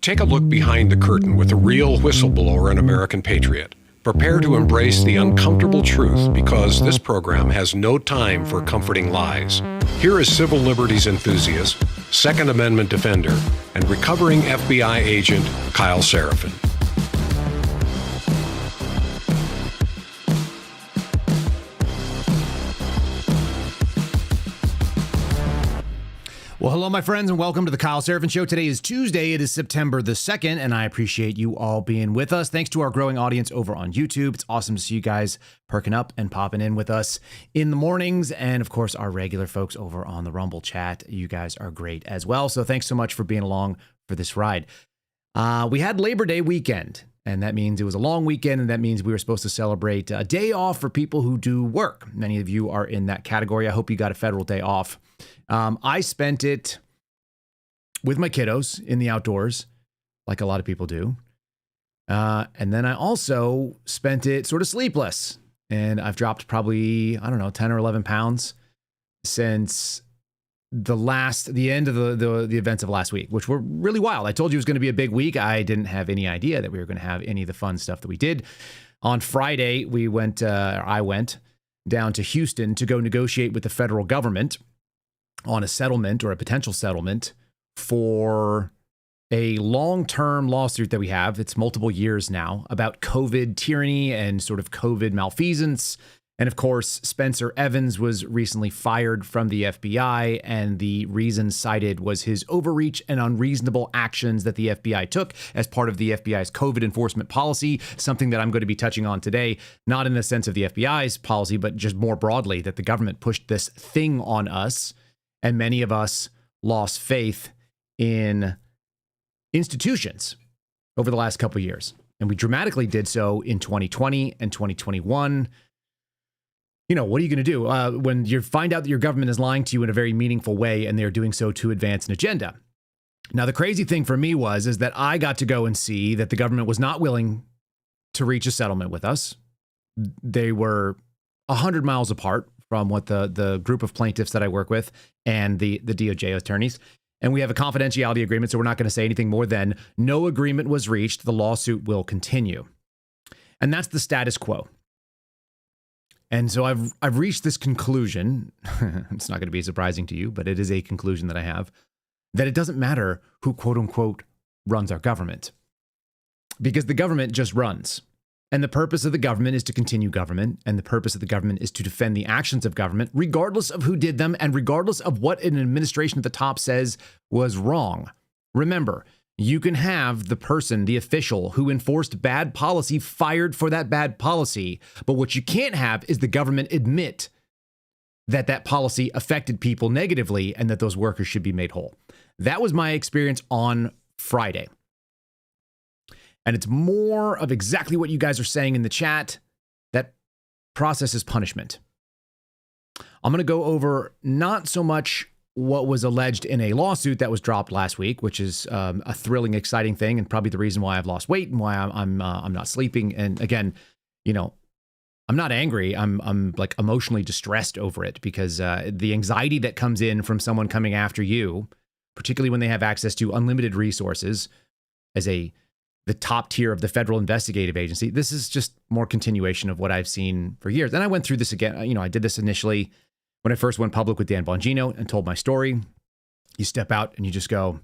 Take a look behind the curtain with a real whistleblower and American patriot. Prepare to embrace the uncomfortable truth because this program has no time for comforting lies. Here is civil liberties enthusiast, Second Amendment defender, and recovering FBI agent Kyle Seraphin. Well, hello, my friends, and welcome to the Kyle Seraphin Show. Today is Tuesday. It is September the 2nd, and I appreciate you all being with us. Thanks to our growing audience over on YouTube. It's awesome to see you guys perking up and popping in with us in the mornings. And, of course, our regular folks over on the Rumble chat. You guys are great as well. So thanks so much for being along for this ride. We had Labor Day weekend, and that means it was a long weekend, and that means we were supposed to celebrate a day off for people who do work. Many of you are in that category. I hope you got a federal day off. I spent it with my kiddos in the outdoors, like a lot of people do. And then I also spent it sort of sleepless. And I've dropped probably, 10 or 11 pounds since the end of the events of last week, which were really wild. I told you it was going to be a big week. I didn't have any idea that we were going to have any of the fun stuff that we did. On Friday, I went down to Houston to go negotiate with the federal government on a settlement or a potential settlement for a long-term lawsuit that we have. It's multiple years now about COVID tyranny and sort of COVID malfeasance. And of course, Spencer Evans was recently fired from the FBI, and the reason cited was his overreach and unreasonable actions that the FBI took as part of the FBI's COVID enforcement policy, something that I'm going to be touching on today, not in the sense of the FBI's policy, but just more broadly that the government pushed this thing on us. And many of us lost faith in institutions over the last couple of years. And we dramatically did so in 2020 and 2021. You know, what are you going to do when you find out that your government is lying to you in a very meaningful way and they're doing so to advance an agenda? Now, the crazy thing for me is that I got to go and see that the government was not willing to reach a settlement with us. They were 100 miles apart from what the group of plaintiffs that I work with and the DOJ attorneys. And we have a confidentiality agreement, so we're not going to say anything more than no agreement was reached. The lawsuit will continue. And that's the status quo. And so I've reached this conclusion. It's not going to be surprising to you, but it is a conclusion that I have, that it doesn't matter who, quote unquote, runs our government, because the government just runs. And the purpose of the government is to continue government. And the purpose of the government is to defend the actions of government, regardless of who did them and regardless of what an administration at the top says was wrong. Remember, you can have the person, the official who enforced bad policy fired for that bad policy. But what you can't have is the government admit that that policy affected people negatively and that those workers should be made whole. That was my experience on Friday. And it's more of exactly what you guys are saying in the chat. That process is punishment. I'm going to go over not so much what was alleged in a lawsuit that was dropped last week, which is a thrilling, exciting thing, and probably the reason why I've lost weight and why I'm not sleeping. And again, I'm not angry. I'm like emotionally distressed over it because the anxiety that comes in from someone coming after you, particularly when they have access to unlimited resources as the top tier of the federal investigative agency. This is just more continuation of what I've seen for years. And I went through this again. I did this initially when I first went public with Dan Bongino and told my story. You step out and you just go,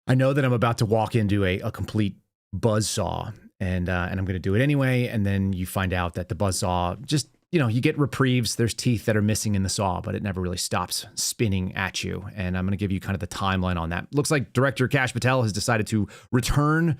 I know that I'm about to walk into a complete buzzsaw and I'm going to do it anyway. And then you find out that the buzzsaw just, you get reprieves. There's teeth that are missing in the saw, but it never really stops spinning at you. And I'm going to give you kind of the timeline on that. Looks like director Kash Patel has decided to return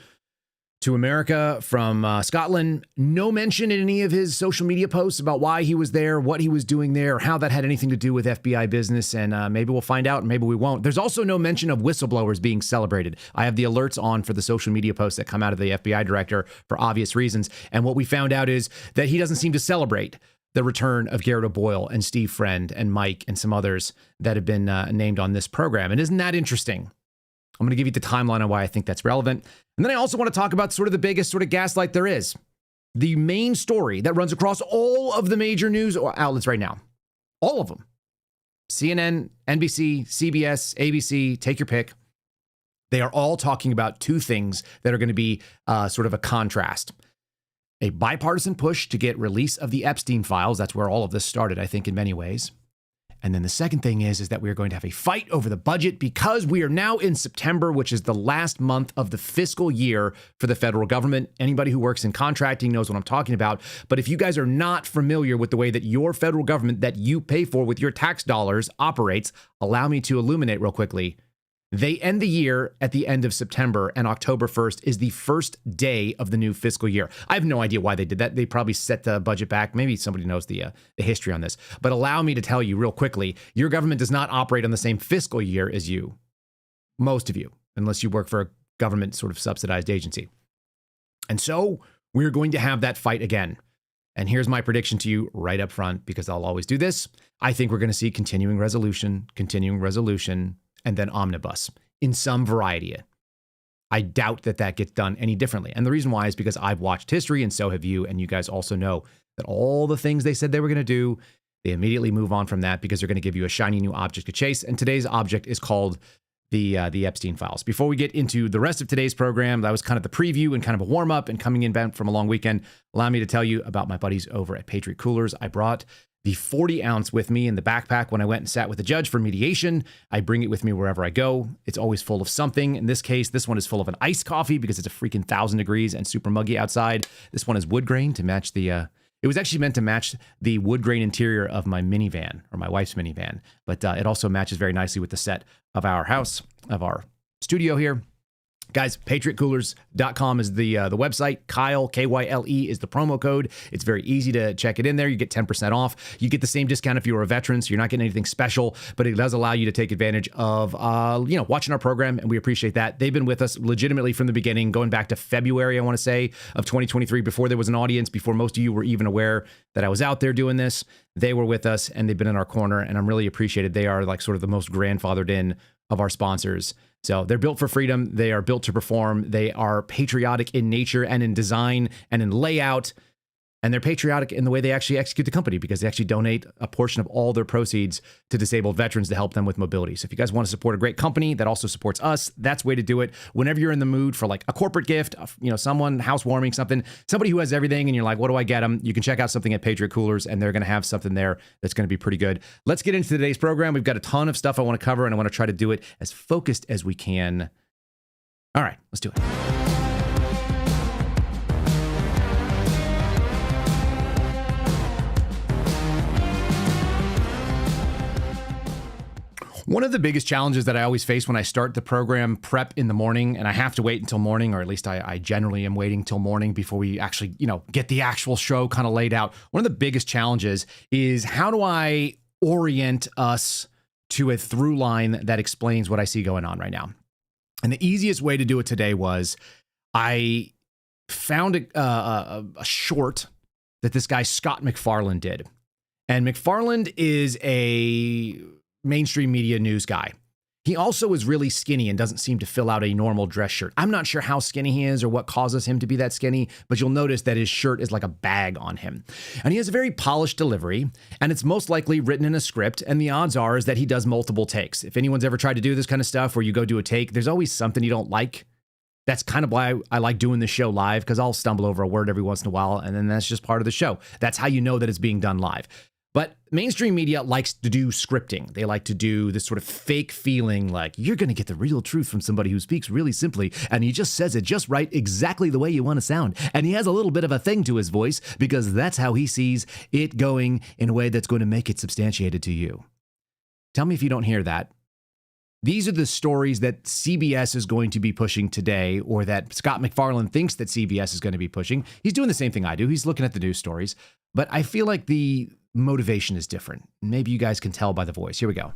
to America from Scotland. No mention in any of his social media posts about why he was there, what he was doing there, or how that had anything to do with FBI business. And maybe we'll find out, and maybe we won't. There's also no mention of whistleblowers being celebrated. I have the alerts on for the social media posts that come out of the FBI director for obvious reasons. And what we found out is that he doesn't seem to celebrate the return of Garrett O'Boyle and Steve Friend and Mike and some others that have been named on this program. And isn't that interesting? I'm going to give you the timeline on why I think that's relevant. And then I also want to talk about sort of the biggest sort of gaslight there is. The main story that runs across all of the major news outlets right now. All of them. CNN, NBC, CBS, ABC, take your pick. They are all talking about two things that are going to be sort of a contrast. A bipartisan push to get release of the Epstein files. That's where all of this started, I think, in many ways. And then the second thing is that we are going to have a fight over the budget because we are now in September, which is the last month of the fiscal year for the federal government. Anybody who works in contracting knows what I'm talking about. But if you guys are not familiar with the way that your federal government that you pay for with your tax dollars operates, allow me to illuminate real quickly. They end the year at the end of September, and October 1st is the first day of the new fiscal year. I have no idea why they did that. They probably set the budget back. Maybe somebody knows the history on this. But allow me to tell you real quickly, your government does not operate on the same fiscal year as you. Most of you, unless you work for a government sort of subsidized agency. And so we're going to have that fight again. And here's my prediction to you right up front, because I'll always do this. I think we're going to see continuing resolution, and then omnibus in some variety. I doubt that that gets done any differently. And the reason why is because I've watched history, and so have you. And you guys also know that all the things they said they were going to do, they immediately move on from that because they're going to give you a shiny new object to chase. And today's object is called the Epstein files. Before we get into the rest of today's program, that was kind of the preview and kind of a warm up and coming in back from a long weekend. Allow me to tell you about my buddies over at Patriot Coolers. I brought the 40 ounce with me in the backpack when I went and sat with the judge for mediation. I bring it with me wherever I go. It's always full of something. In this case, this one is full of an iced coffee because it's a freaking 1,000 degrees and super muggy outside. This one is wood grain to match the, it was actually meant to match the wood grain interior of my minivan, or my wife's minivan. But it also matches very nicely with the set of our house, of our studio here. Guys, patriotcoolers.com is the website. Kyle, K-Y-L-E, is the promo code. It's very easy to check it in there. You get 10% off. You get the same discount if you were a veteran, so you're not getting anything special, but it does allow you to take advantage of, watching our program, and we appreciate that. They've been with us legitimately from the beginning, going back to February, I want to say, of 2023, before there was an audience, before most of you were even aware that I was out there doing this. They were with us, and they've been in our corner, and I'm really appreciated. They are like sort of the most grandfathered in of our sponsors. So they're built for freedom. They are built to perform. They are patriotic in nature and in design and in layout. And they're patriotic in the way they actually execute the company, because they actually donate a portion of all their proceeds to disabled veterans to help them with mobility. So if you guys want to support a great company that also supports us, that's the way to do it. Whenever you're in the mood for like a corporate gift, someone housewarming something, somebody who has everything and you're like, what do I get them? You can check out something at Patriot Coolers, and they're going to have something there that's going to be pretty good. Let's get into today's program. We've got a ton of stuff I want to cover, and I want to try to do it as focused as we can. All right, let's do it. One of the biggest challenges that I always face when I start the program prep in the morning, and I have to wait until morning, or at least I generally am waiting till morning before we actually, get the actual show kind of laid out. One of the biggest challenges is, how do I orient us to a through line that explains what I see going on right now? And the easiest way to do it today was, I found a short that this guy Scott McFarland did. And McFarland is a mainstream media news guy. He also is really skinny and doesn't seem to fill out a normal dress shirt. I'm not sure how skinny he is or what causes him to be that skinny, but you'll notice that his shirt is like a bag on him. And he has a very polished delivery, and it's most likely written in a script, and the odds are is that he does multiple takes. If anyone's ever tried to do this kind of stuff where you go do a take, there's always something you don't like. That's kind of why I like doing this show live, because I'll stumble over a word every once in a while, and then that's just part of the show. That's how you know that it's being done live. But mainstream media likes to do scripting. They like to do this sort of fake feeling like you're going to get the real truth from somebody who speaks really simply, and he just says it just right, exactly the way you want to sound. And he has a little bit of a thing to his voice because that's how he sees it going, in a way that's going to make it substantiated to you. Tell me if you don't hear that. These are the stories that CBS is going to be pushing today, or that Scott McFarland thinks that CBS is going to be pushing. He's doing the same thing I do. He's looking at the news stories, but I feel like the motivation is different. Maybe you guys can tell by the voice. Here we go.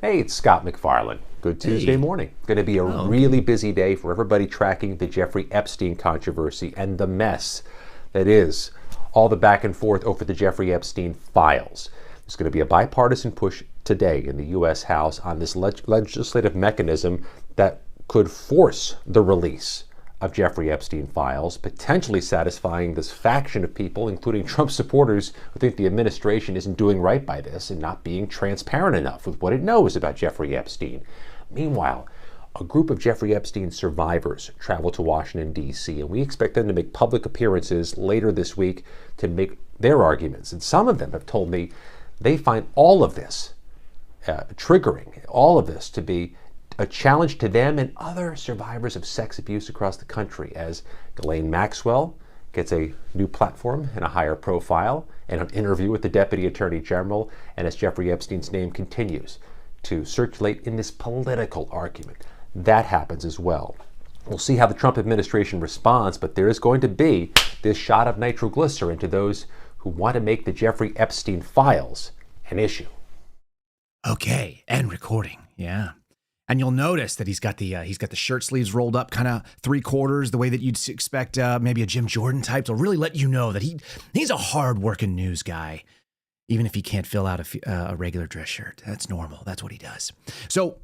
Hey, it's Scott McFarland. Good Tuesday morning. Going to be a really busy day for everybody tracking the Jeffrey Epstein controversy and the mess that is all the back and forth over the Jeffrey Epstein files. There's going to be a bipartisan push today in the U.S. House on this legislative mechanism that could force the release of Jeffrey Epstein files, potentially satisfying this faction of people, including Trump supporters, who think the administration isn't doing right by this and not being transparent enough with what it knows about Jeffrey Epstein. Meanwhile, a group of Jeffrey Epstein survivors travel to Washington, D.C., and we expect them to make public appearances later this week to make their arguments. And some of them have told me they find all of this triggering, all of this to be a challenge to them and other survivors of sex abuse across the country, as Ghislaine Maxwell gets a new platform and a higher profile and an interview with the Deputy Attorney General, and as Jeffrey Epstein's name continues to circulate in this political argument. That happens as well. We'll see how the Trump administration responds, but there is going to be this shot of nitroglycerin to those who want to make the Jeffrey Epstein files an issue. Okay, and recording, yeah. And you'll notice that he's got the shirt sleeves rolled up, kind of 3/4, the way that you'd expect maybe a Jim Jordan type. To really let you know that he's a hard-working news guy, even if he can't fill out a regular dress shirt. That's normal. That's what he does. So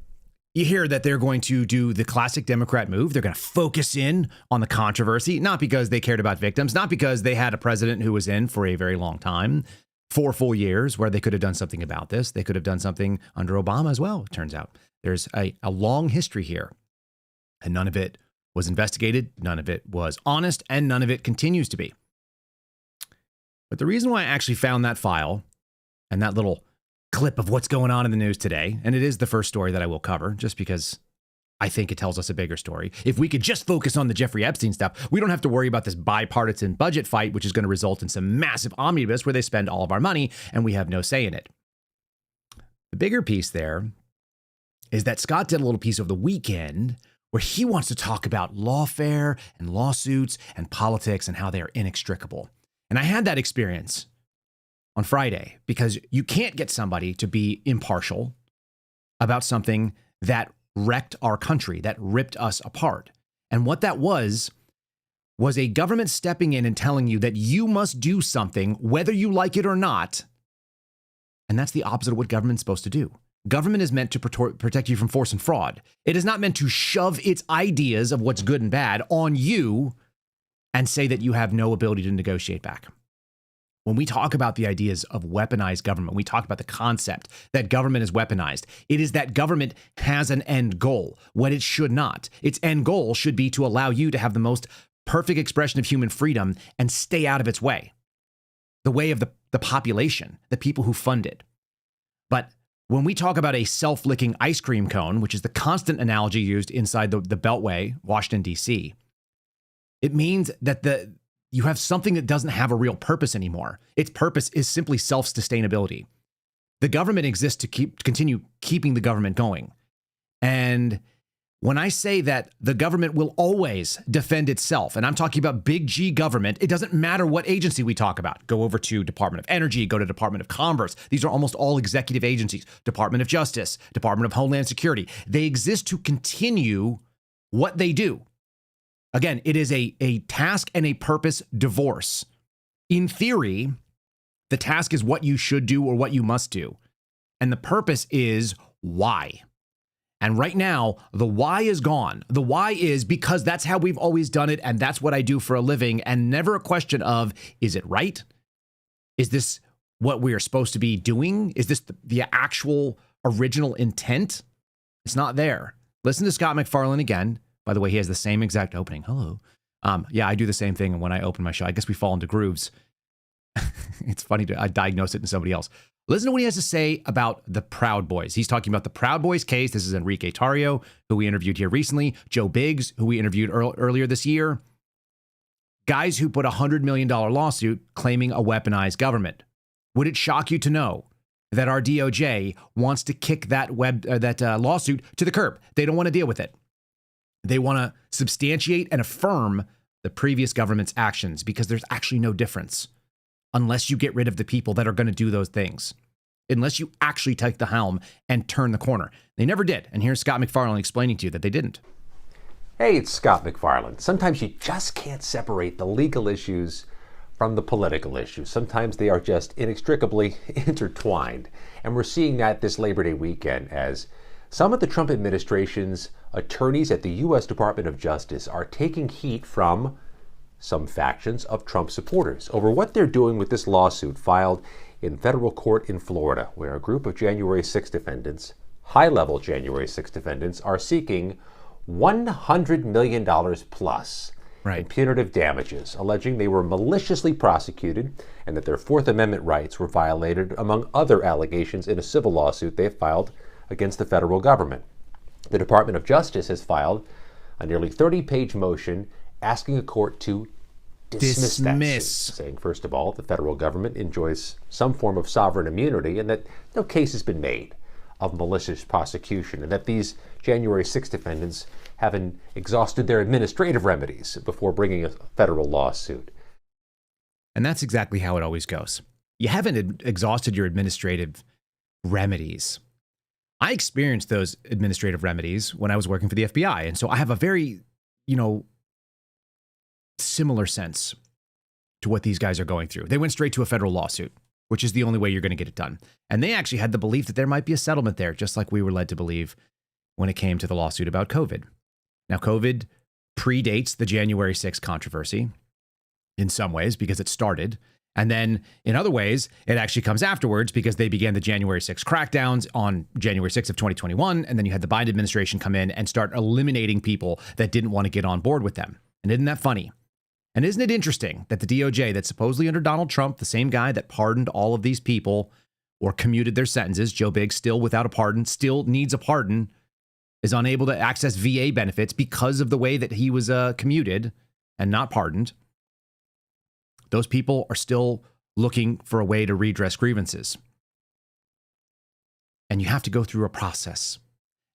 you hear that they're going to do the classic Democrat move. They're going to focus in on the controversy, not because they cared about victims, not because they had a president who was in for a very long time, 4 full years, where they could have done something about this. They could have done something under Obama as well, it turns out. There's a long history here, and none of it was investigated, none of it was honest, and none of it continues to be. But the reason why I actually found that file and that little clip of what's going on in the news today, and it is the first story that I will cover, just because I think it tells us a bigger story. If we could just focus on the Jeffrey Epstein stuff, we don't have to worry about this bipartisan budget fight, which is going to result in some massive omnibus where they spend all of our money and we have no say in it. The bigger piece there is that Scott did a little piece over the weekend where he wants to talk about lawfare and lawsuits and politics and how they are inextricable. And I had that experience on Friday, because you can't get somebody to be impartial about something that wrecked our country, that ripped us apart. And what that was a government stepping in and telling you that you must do something, whether you like it or not. And that's the opposite of what government's supposed to do. Government is meant to protect you from force and fraud. It is not meant to shove its ideas of what's good and bad on you and say that you have no ability to negotiate back. When we talk about the ideas of weaponized government, we talk about the concept that government is weaponized. It is that government has an end goal when it should not. Its end goal should be to allow you to have the most perfect expression of human freedom and stay out of its way. The way of the population, the people who fund it. But when we talk about a self-licking ice cream cone, which is the constant analogy used inside the Beltway, Washington, D.C., it means that you have something that doesn't have a real purpose anymore. Its purpose is simply self-sustainability. The government exists to continue keeping the government going. And when I say that the government will always defend itself, and I'm talking about big G government, it doesn't matter what agency we talk about. Go over to Department of Energy, go to Department of Commerce. These are almost all executive agencies. Department of Justice, Department of Homeland Security. They exist to continue what they do. Again, it is a task and a purpose divorce. In theory, the task is what you should do or what you must do. And the purpose is why. And right now, the why is gone. The why is because that's how we've always done it, and that's what I do for a living, and never a question of, is it right? Is this what we are supposed to be doing? Is this the actual original intent? It's not there. Listen to Scott MacFarlane again. By the way, he has the same exact opening. Hello. Yeah, I do the same thing when I open my show. I guess we fall into grooves. It's funny I diagnose it in somebody else. Listen to what he has to say about the Proud Boys. He's talking about the Proud Boys case. This is Enrique Tarrio, who we interviewed here recently. Joe Biggs, who we interviewed earlier this year. Guys who put a $100 million lawsuit claiming a weaponized government. Would it shock you to know that our DOJ wants to kick that lawsuit to the curb? They don't want to deal with it. They want to substantiate and affirm the previous government's actions because there's actually no difference unless you get rid of the people that are going to do those things, unless you actually take the helm and turn the corner. They never did. And here's Scott MacFarlane explaining to you that they didn't. Hey, it's Scott MacFarlane. Sometimes you just can't separate the legal issues from the political issues. Sometimes they are just inextricably intertwined. And we're seeing that this Labor Day weekend as some of the Trump administration's attorneys at the U.S. Department of Justice are taking heat from some factions of Trump supporters over what they're doing with this lawsuit filed in federal court in Florida, where a group of January 6 defendants, high-level January 6 defendants, are seeking $100 million plus in punitive damages, alleging they were maliciously prosecuted and that their Fourth Amendment rights were violated, among other allegations in a civil lawsuit they have filed against the federal government. The Department of Justice has filed a nearly 30-page motion asking a court to dismiss that suit, saying, first of all, the federal government enjoys some form of sovereign immunity and that no case has been made of malicious prosecution, and that these January 6 defendants haven't exhausted their administrative remedies before bringing a federal lawsuit. And that's exactly how it always goes. You haven't exhausted your administrative remedies. I experienced those administrative remedies when I was working for the FBI, and so I have a very, similar sense to what these guys are going through. They went straight to a federal lawsuit, which is the only way you're going to get it done. And they actually had the belief that there might be a settlement there, just like we were led to believe when it came to the lawsuit about COVID. Now, COVID predates the January 6th controversy in some ways because it started. And then in other ways, it actually comes afterwards because they began the January 6th crackdowns on January 6th of 2021. And then you had the Biden administration come in and start eliminating people that didn't want to get on board with them. And isn't that funny? And isn't it interesting that the DOJ, that's supposedly under Donald Trump, the same guy that pardoned all of these people or commuted their sentences, Joe Biggs still without a pardon, still needs a pardon, is unable to access VA benefits because of the way that he was commuted and not pardoned. Those people are still looking for a way to redress grievances. And you have to go through a process.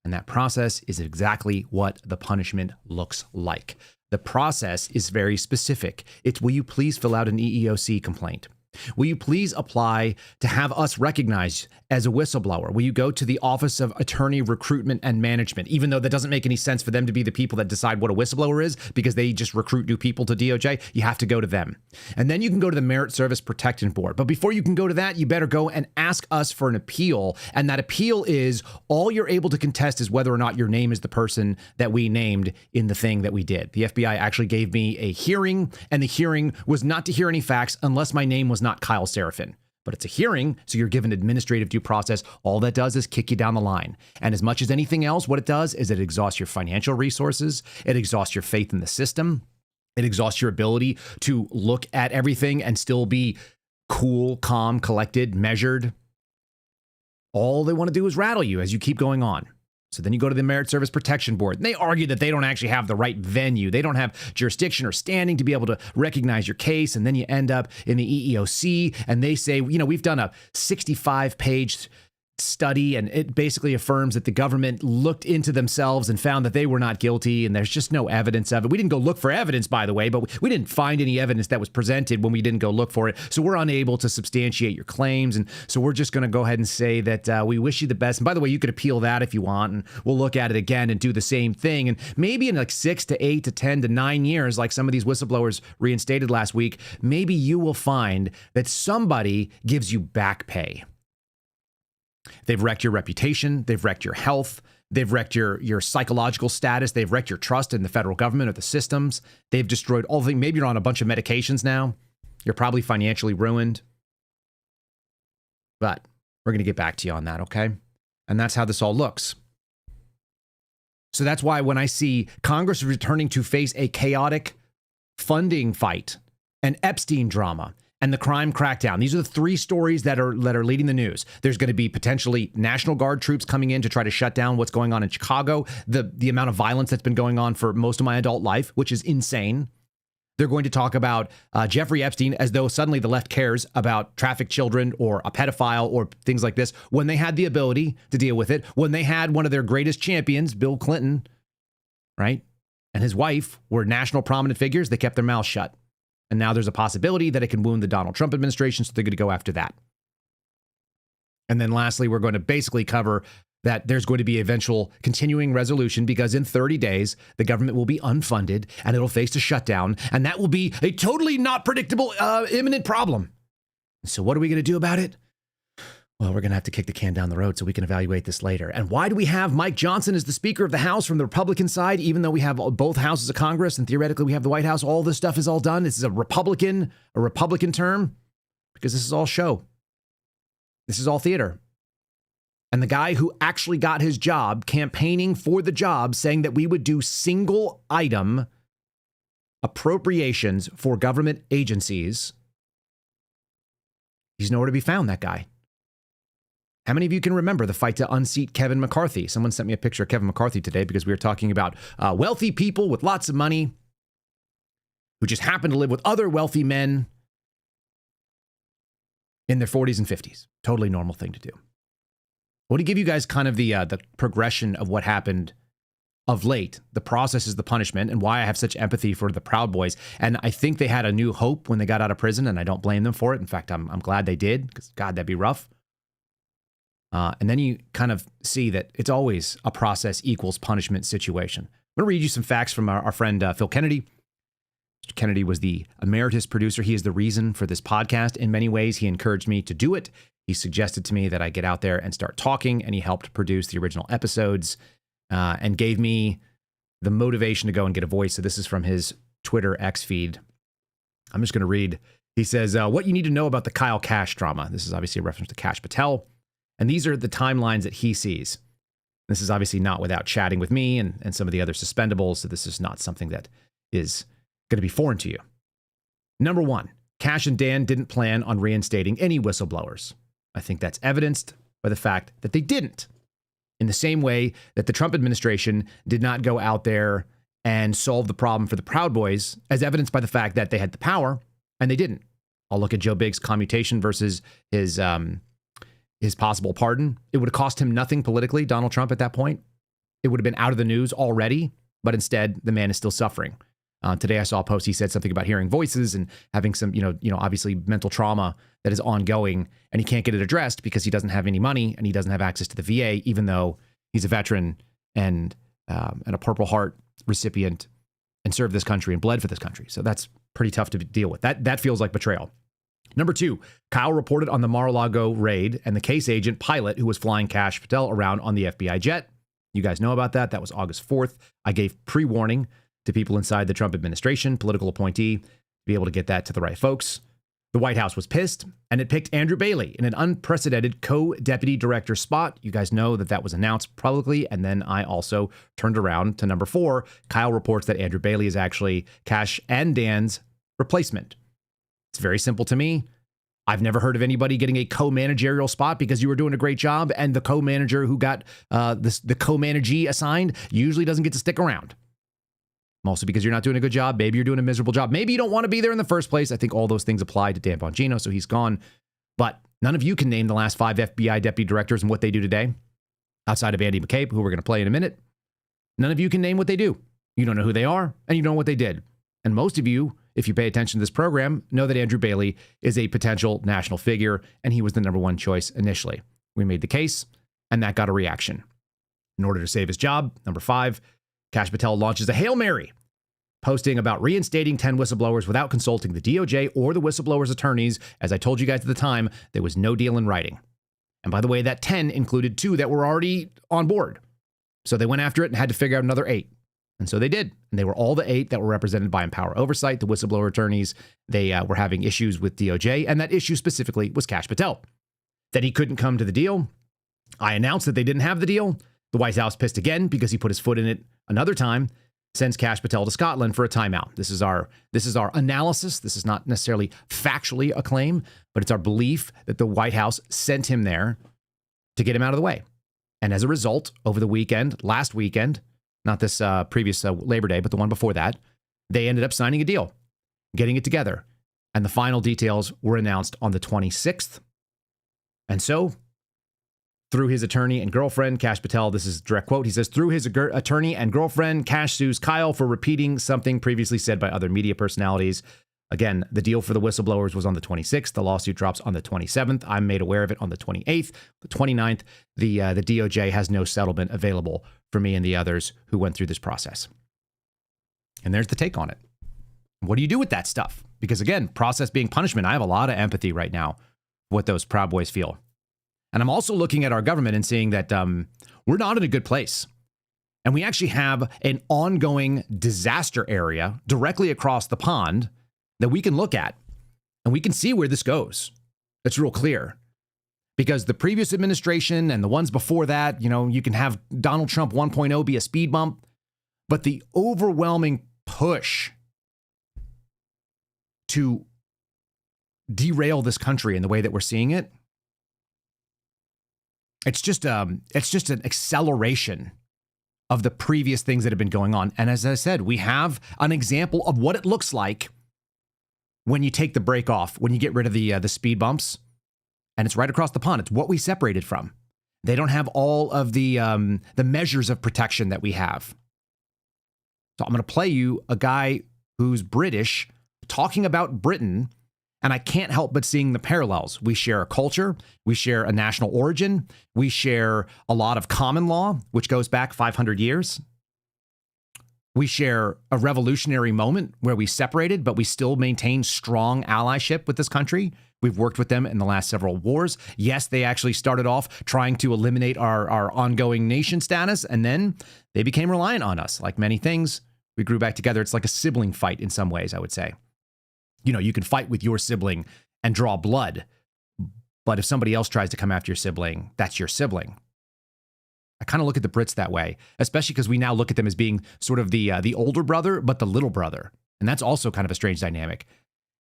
And that process is exactly what the punishment looks like. The process is very specific. It's, will you please fill out an EEOC complaint? Will you please apply to have us recognized as a whistleblower? Will you go to the Office of Attorney Recruitment and Management, even though that doesn't make any sense for them to be the people that decide what a whistleblower is because they just recruit new people to DOJ? You have to go to them. And then you can go to the Merit Service Protection Board. But before you can go to that, you better go and ask us for an appeal. And that appeal is all you're able to contest is whether or not your name is the person that we named in the thing that we did. The FBI actually gave me a hearing, and the hearing was not to hear any facts unless my name was not Kyle Seraphin. But it's a hearing, so you're given administrative due process. All that does is kick you down the line. And as much as anything else, what it does is it exhausts your financial resources. It exhausts your faith in the system. It exhausts your ability to look at everything and still be cool, calm, collected, measured. All they want to do is rattle you as you keep going on. So then you go to the Merit Service Protection Board, and they argue that they don't actually have the right venue. They don't have jurisdiction or standing to be able to recognize your case. And then you end up in the EEOC, and they say, we've done a 65-page study, and it basically affirms that the government looked into themselves and found that they were not guilty, and there's just no evidence of it. We didn't go look for evidence, by the way, but we didn't find any evidence that was presented when we didn't go look for it. So we're unable to substantiate your claims, and so we're just going to go ahead and say that we wish you the best. And by the way, you could appeal that if you want, and we'll look at it again and do the same thing. And maybe in like 6 to 8 to 10 to 9 years, like some of these whistleblowers reinstated last week, maybe you will find that somebody gives you back pay. They've wrecked your reputation. They've wrecked your health. They've wrecked your psychological status. They've wrecked your trust in the federal government or the systems. They've destroyed all the things. Maybe you're on a bunch of medications now. You're probably financially ruined. But we're going to get back to you on that, okay? And that's how this all looks. So that's why when I see Congress returning to face a chaotic funding fight, an Epstein drama, and the crime crackdown. These are the 3 stories that are leading the news. There's going to be potentially National Guard troops coming in to try to shut down what's going on in Chicago, the amount of violence that's been going on for most of my adult life, which is insane. They're going to talk about Jeffrey Epstein as though suddenly the left cares about trafficked children or a pedophile or things like this when they had the ability to deal with it, when they had one of their greatest champions, Bill Clinton, right, and his wife were national prominent figures. They kept their mouths shut. And now there's a possibility that it can wound the Donald Trump administration, so they're going to go after that. And then lastly, we're going to basically cover that there's going to be eventual continuing resolution because in 30 days, the government will be unfunded and it'll face a shutdown. And that will be a totally not predictable, imminent problem. So what are we going to do about it? Well, we're going to have to kick the can down the road so we can evaluate this later. And why do we have Mike Johnson as the Speaker of the House from the Republican side, even though we have both houses of Congress and theoretically we have the White House? All this stuff is all done. This is a Republican term because this is all show. This is all theater. And the guy who actually got his job campaigning for the job, saying that we would do single item appropriations for government agencies, he's nowhere to be found, that guy. How many of you can remember the fight to unseat Kevin McCarthy? Someone sent me a picture of Kevin McCarthy today because we were talking about wealthy people with lots of money who just happen to live with other wealthy men in their 40s and 50s. Totally normal thing to do. I want to give you guys kind of the progression of what happened of late. The process is the punishment, and why I have such empathy for the Proud Boys. And I think they had a new hope when they got out of prison, and I don't blame them for it. In fact, I'm glad they did, because God, that'd be rough. And then you kind of see that it's always a process equals punishment situation. I'm going to read you some facts from our friend Phil Kennedy. Mr. Kennedy was the emeritus producer. He is the reason for this podcast. In many ways, he encouraged me to do it. He suggested to me that I get out there and start talking, and he helped produce the original episodes and gave me the motivation to go and get a voice. So this is from his Twitter X feed. I'm just going to read. He says, what you need to know about the Kyle Kash drama. This is obviously a reference to Kash Patel. And these are the timelines that he sees. This is obviously not without chatting with me and some of the other suspendables. So this is not something that is going to be foreign to you. Number one, Kash and Dan didn't plan on reinstating any whistleblowers. I think that's evidenced by the fact that they didn't. In the same way that the Trump administration did not go out there and solve the problem for the Proud Boys, as evidenced by the fact that they had the power and they didn't. I'll look at Joe Bigg's commutation versus his possible pardon. It would have cost him nothing politically, Donald Trump, at that point. It would have been out of the news already, but instead the man is still suffering. Today I saw a post. He said something about hearing voices and having some, obviously mental trauma that is ongoing, and he can't get it addressed because he doesn't have any money and he doesn't have access to the VA, even though he's a veteran and a Purple Heart recipient and served this country and bled for this country. So that's pretty tough to deal with. That feels like betrayal. Number two, Kyle reported on the Mar-a-Lago raid and the case agent pilot who was flying Kash Patel around on the FBI jet. You guys know about that. That was August 4th. I gave pre-warning to people inside the Trump administration, political appointee, to be able to get that to the right folks. The White House was pissed, and it picked Andrew Bailey in an unprecedented co-deputy director spot. You guys know that was announced publicly, and then I also turned around to number four. Kyle reports that Andrew Bailey is actually Kash and Dan's replacement. It's very simple to me. I've never heard of anybody getting a co-managerial spot because you were doing a great job, and the co-manager who got the co-managee assigned usually doesn't get to stick around. Mostly because you're not doing a good job. Maybe you're doing a miserable job. Maybe you don't want to be there in the first place. I think all those things apply to Dan Bongino, so he's gone. But none of you can name the last 5 FBI deputy directors and what they do today, outside of Andy McCabe, who we're going to play in a minute. None of you can name what they do. You don't know who they are, and you don't know what they did. And most of you, if you pay attention to this program, know that Andrew Bailey is a potential national figure, and he was the number one choice initially. We made the case, and that got a reaction. In order to save his job, number 5, Kash Patel launches a Hail Mary, posting about reinstating 10 whistleblowers without consulting the DOJ or the whistleblowers' attorneys. As I told you guys at the time, there was no deal in writing. And by the way, that 10 included 2 that were already on board. So they went after it and had to figure out another 8. And so they did. And they were all the 8 that were represented by Empower Oversight, the whistleblower attorneys. They were having issues with DOJ, and that issue specifically was Kash Patel. That he couldn't come to the deal. I announced that they didn't have the deal. The White House pissed again because he put his foot in it another time, sends Kash Patel to Scotland for a timeout. This is our analysis. This is not necessarily factually a claim, but it's our belief that the White House sent him there to get him out of the way. And as a result, over the weekend, last weekend, not this previous Labor Day, but the one before that, they ended up signing a deal, getting it together. And the final details were announced on the 26th. And so, through his attorney and girlfriend, Kash Patel, this is a direct quote, he says, through his attorney and girlfriend, Kash sues Kyle for repeating something previously said by other media personalities. Again, the deal for the whistleblowers was on the 26th. The lawsuit drops on the 27th. I'm made aware of it on the 28th. The 29th, the DOJ has no settlement available for me and the others who went through this process. And there's the take on it. What do you do with that stuff? Because again, process being punishment, I have a lot of empathy right now for what those Proud Boys feel. And I'm also looking at our government and seeing that we're not in a good place. And we actually have an ongoing disaster area directly across the pond that we can look at, and we can see where this goes. It's real clear. Because the previous administration and the ones before that, you can have Donald Trump 1.0 be a speed bump, but the overwhelming push to derail this country in the way that we're seeing it, it's just an acceleration of the previous things that have been going on. And as I said, we have an example of what it looks like when you take the brake off, when you get rid of the speed bumps, and it's right across the pond. It's what we separated from. They don't have all of the measures of protection that we have. So I'm going to play you a guy who's British talking about Britain, and I can't help but seeing the parallels. We share a culture, we share a national origin, we share a lot of common law, which goes back 500 years. We share a revolutionary moment where we separated, but we still maintain strong allyship with this country. We've worked with them in the last several wars. Yes, they actually started off trying to eliminate our ongoing nation status, and then they became reliant on us. Like many things, we grew back together. It's like a sibling fight in some ways, I would say. You can fight with your sibling and draw blood, but if somebody else tries to come after your sibling, that's your sibling. I kind of look at the Brits that way, especially because we now look at them as being sort of the older brother, but the little brother. And that's also kind of a strange dynamic.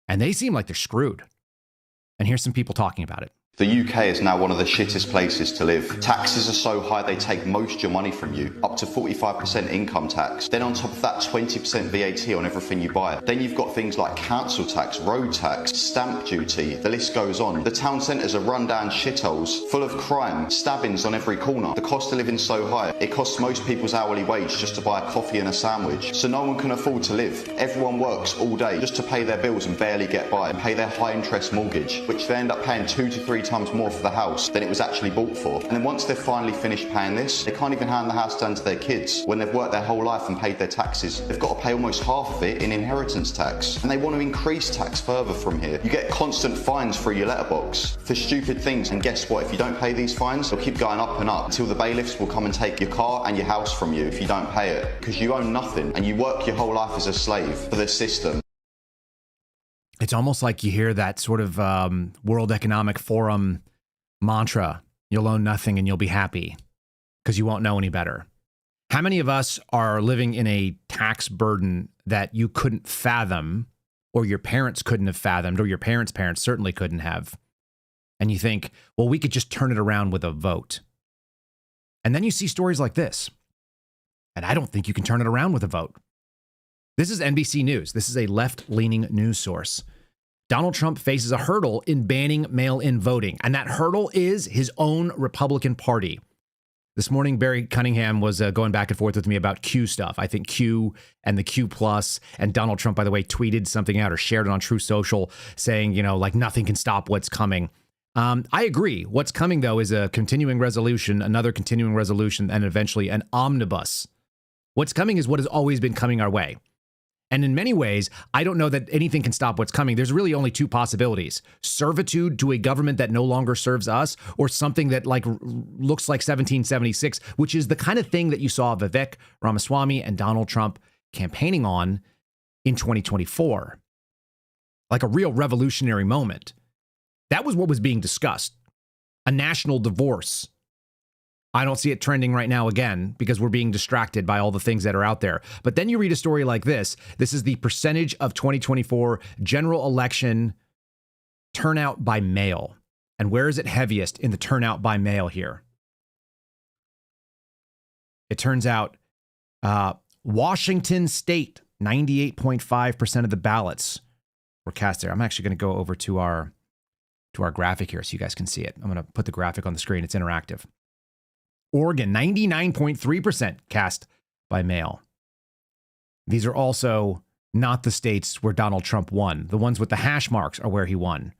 And they seem like they're screwed. And here's some people talking about it. The UK is now one of the shittest places to live. Taxes are so high they take most of your money from you, up to 45% income tax. Then on top of that, 20% VAT on everything you buy. Then you've got things like council tax, road tax, stamp duty, the list goes on. The town centres are run down shitholes, full of crime, stabbings on every corner. The cost of living's so high, it costs most people's hourly wage just to buy a coffee and a sandwich. So no one can afford to live. Everyone works all day just to pay their bills and barely get by, and pay their high interest mortgage, which they end up paying 2 to 3 times more for the house than it was actually bought for. And then once they've finally finished paying this, they can't even hand the house down to their kids. When they've worked their whole life and paid their taxes, they've got to pay almost half of it in inheritance tax. And they want to increase tax further from here. You get constant fines through your letterbox for stupid things, and guess what? If you don't pay these fines, they'll keep going up and up until the bailiffs will come and take your car and your house from you if you don't pay it, because you own nothing and you work your whole life as a slave for the system. It's almost like you hear that sort of World Economic Forum mantra, you'll own nothing and you'll be happy because you won't know any better. How many of us are living in a tax burden that you couldn't fathom, or your parents couldn't have fathomed, or your parents' parents certainly couldn't have? And you think, well, we could just turn it around with a vote. And then you see stories like this. And I don't think you can turn it around with a vote. This is NBC News. This is a left-leaning news source. Donald Trump faces a hurdle in banning mail-in voting, and that hurdle is his own Republican Party. This morning, Barry Cunningham was going back and forth with me about Q stuff. I think Q and the Q plus, and Donald Trump, by the way, tweeted something out or shared it on True Social saying, like nothing can stop what's coming. I agree. What's coming, though, is a continuing resolution, another continuing resolution, and eventually an omnibus. What's coming is what has always been coming our way. And in many ways, I don't know that anything can stop what's coming. There's really only two possibilities: servitude to a government that no longer serves us, or something that looks like 1776, which is the kind of thing that you saw Vivek Ramaswamy and Donald Trump campaigning on in 2024. Like a real revolutionary moment. That was what was being discussed. A national divorce. I don't see it trending right now again because we're being distracted by all the things that are out there. But then you read a story like this. This is the percentage of 2024 general election turnout by mail. And where is it heaviest in the turnout by mail here? It turns out Washington State, 98.5% of the ballots were cast there. I'm actually going to go over to our graphic here so you guys can see it. I'm going to put the graphic on the screen. It's interactive. Oregon, 99.3% cast by mail. These are also not the states where Donald Trump won. The ones with the hash marks are where he won.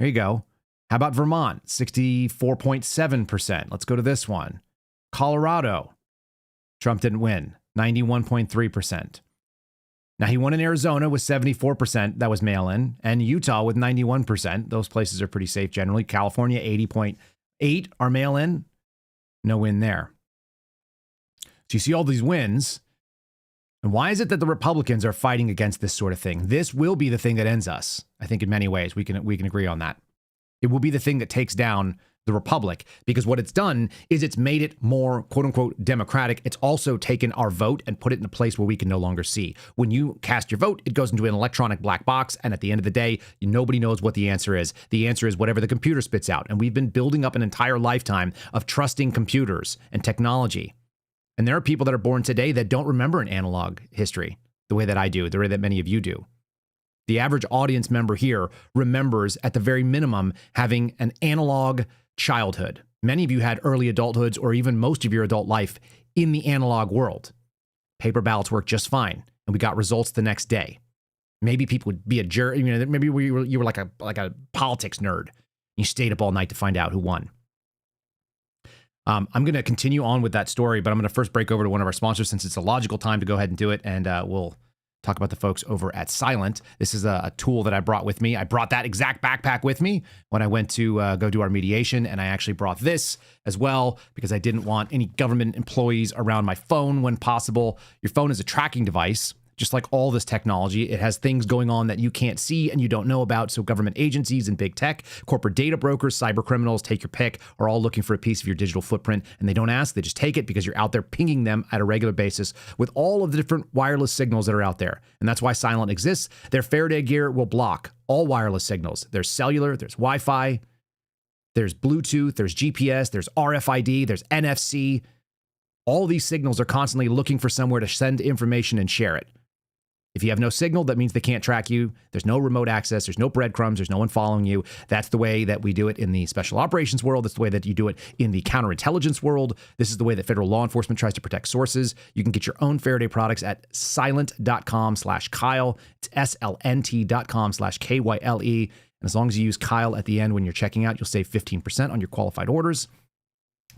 There you go. How about Vermont? 64.7%. Let's go to this one. Colorado. Trump didn't win. 91.3%. Now, he won in Arizona with 74%. That was mail-in. And Utah with 91%. Those places are pretty safe generally. California, 80.8% are mail-in. No win there. So you see all these wins. And why is it that the Republicans are fighting against this sort of thing? This will be the thing that ends us. I think in many ways we can agree on that. It will be the thing that takes down the republic, because what it's done is it's made it more quote unquote democratic. It's also taken our vote and put it in a place where we can no longer see. When you cast your vote, it goes into an electronic black box. And at the end of the day, nobody knows what the answer is. The answer is whatever the computer spits out. And we've been building up an entire lifetime of trusting computers and technology. And there are people that are born today that don't remember an analog history the way that I do, the way that many of you do. The average audience member here remembers, at the very minimum, having an analog childhood. Many of you had early adulthoods or even most of your adult life in the analog world. Paper ballots worked just fine, and we got results the next day. Maybe people would be a jerk. Maybe you were like a politics nerd. You stayed up all night to find out who won. I'm going to continue on with that story, but I'm going to first break over to one of our sponsors since it's a logical time to go ahead and do it, and we'll talk about the folks over at Silent. This is a tool that I brought with me. I brought that exact backpack with me when I went to go do our mediation, and I actually brought this as well because I didn't want any government employees around my phone when possible. Your phone is a tracking device. Just like all this technology, it has things going on that you can't see and you don't know about. So government agencies and big tech, corporate data brokers, cyber criminals, take your pick, are all looking for a piece of your digital footprint. And they don't ask, they just take it because you're out there pinging them at a regular basis with all of the different wireless signals that are out there. And that's why Silent exists. Their Faraday gear will block all wireless signals. There's cellular, there's Wi-Fi, there's Bluetooth, there's GPS, there's RFID, there's NFC. All these signals are constantly looking for somewhere to send information and share it. If you have no signal, that means they can't track you. There's no remote access. There's no breadcrumbs. There's no one following you. That's the way that we do it in the special operations world. That's the way that you do it in the counterintelligence world. This is the way that federal law enforcement tries to protect sources. You can get your own Faraday products at silent.com/Kyle. It's SLNT.com/KYLE. And as long as you use Kyle at the end when you're checking out, you'll save 15% on your qualified orders.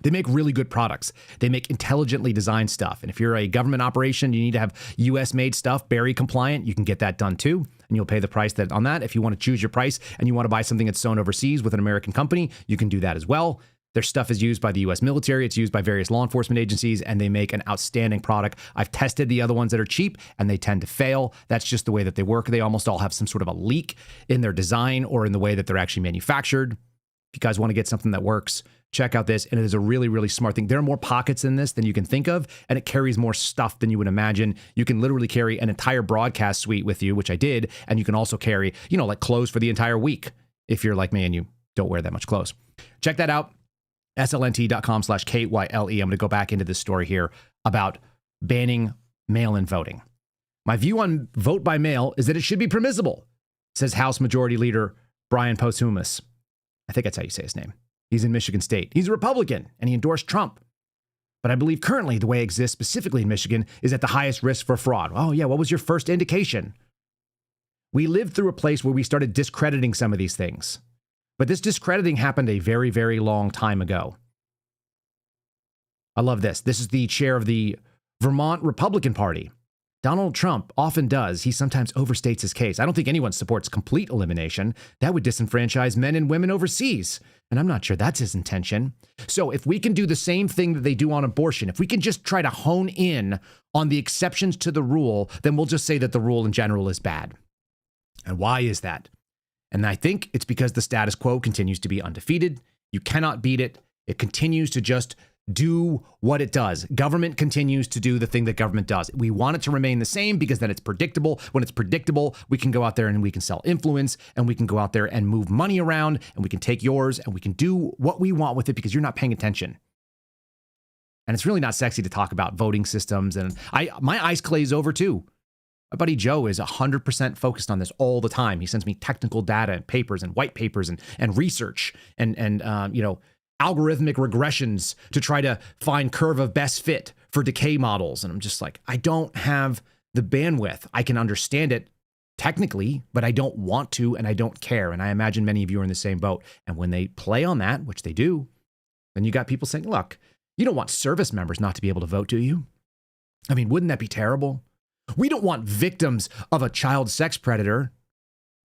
They make really good products. They make intelligently designed stuff. And if you're a government operation, you need to have US-made stuff, Berry compliant, you can get that done too. And you'll pay the price that on that. If you want to choose your price and you want to buy something that's sewn overseas with an American company, you can do that as well. Their stuff is used by the US military. It's used by various law enforcement agencies, and they make an outstanding product. I've tested the other ones that are cheap, and they tend to fail. That's just the way that they work. They almost all have some sort of a leak in their design or in the way that they're actually manufactured. If you guys want to get something that works, check out this, and it is a really, really smart thing. There are more pockets in this than you can think of, and it carries more stuff than you would imagine. You can literally carry an entire broadcast suite with you, which I did, and you can also carry, like clothes for the entire week if you're like me and you don't wear that much clothes. Check that out, slnt.com/KYLE. I'm going to go back into this story here about banning mail-in voting. My view on vote by mail is that it should be permissible, says House Majority Leader Brian Posthumus. I think that's how you say his name. He's in Michigan State. He's a Republican, and he endorsed Trump. But I believe currently the way it exists, specifically in Michigan, is at the highest risk for fraud. Oh, yeah, what was your first indication? We lived through a place where we started discrediting some of these things. But this discrediting happened a very, very long time ago. I love this. This is the chair of the Vermont Republican Party. Donald Trump often does. He sometimes overstates his case. I don't think anyone supports complete elimination. That would disenfranchise men and women overseas. And I'm not sure that's his intention. So if we can do the same thing that they do on abortion, if we can just try to hone in on the exceptions to the rule, then we'll just say that the rule in general is bad. And why is that? And I think it's because the status quo continues to be undefeated. You cannot beat it. It continues to just do what it does. Government continues to do the thing that government does. We want it to remain the same because then it's predictable. When it's predictable, we can go out there and we can sell influence, and we can go out there and move money around, and we can take yours, and we can do what we want with it because you're not paying attention. And it's really not sexy to talk about voting systems. And my eyes glaze over too. My buddy Joe is 100% focused on this all the time. He sends me technical data and papers and white papers and research and algorithmic regressions to try to find curve of best fit for decay models. And I'm just like, I don't have the bandwidth. I can understand it technically, but I don't want to, and I don't care. And I imagine many of you are in the same boat. And when they play on that, which they do, then you got people saying, look, you don't want service members not to be able to vote, do you? I mean, wouldn't that be terrible? We don't want victims of a child sex predator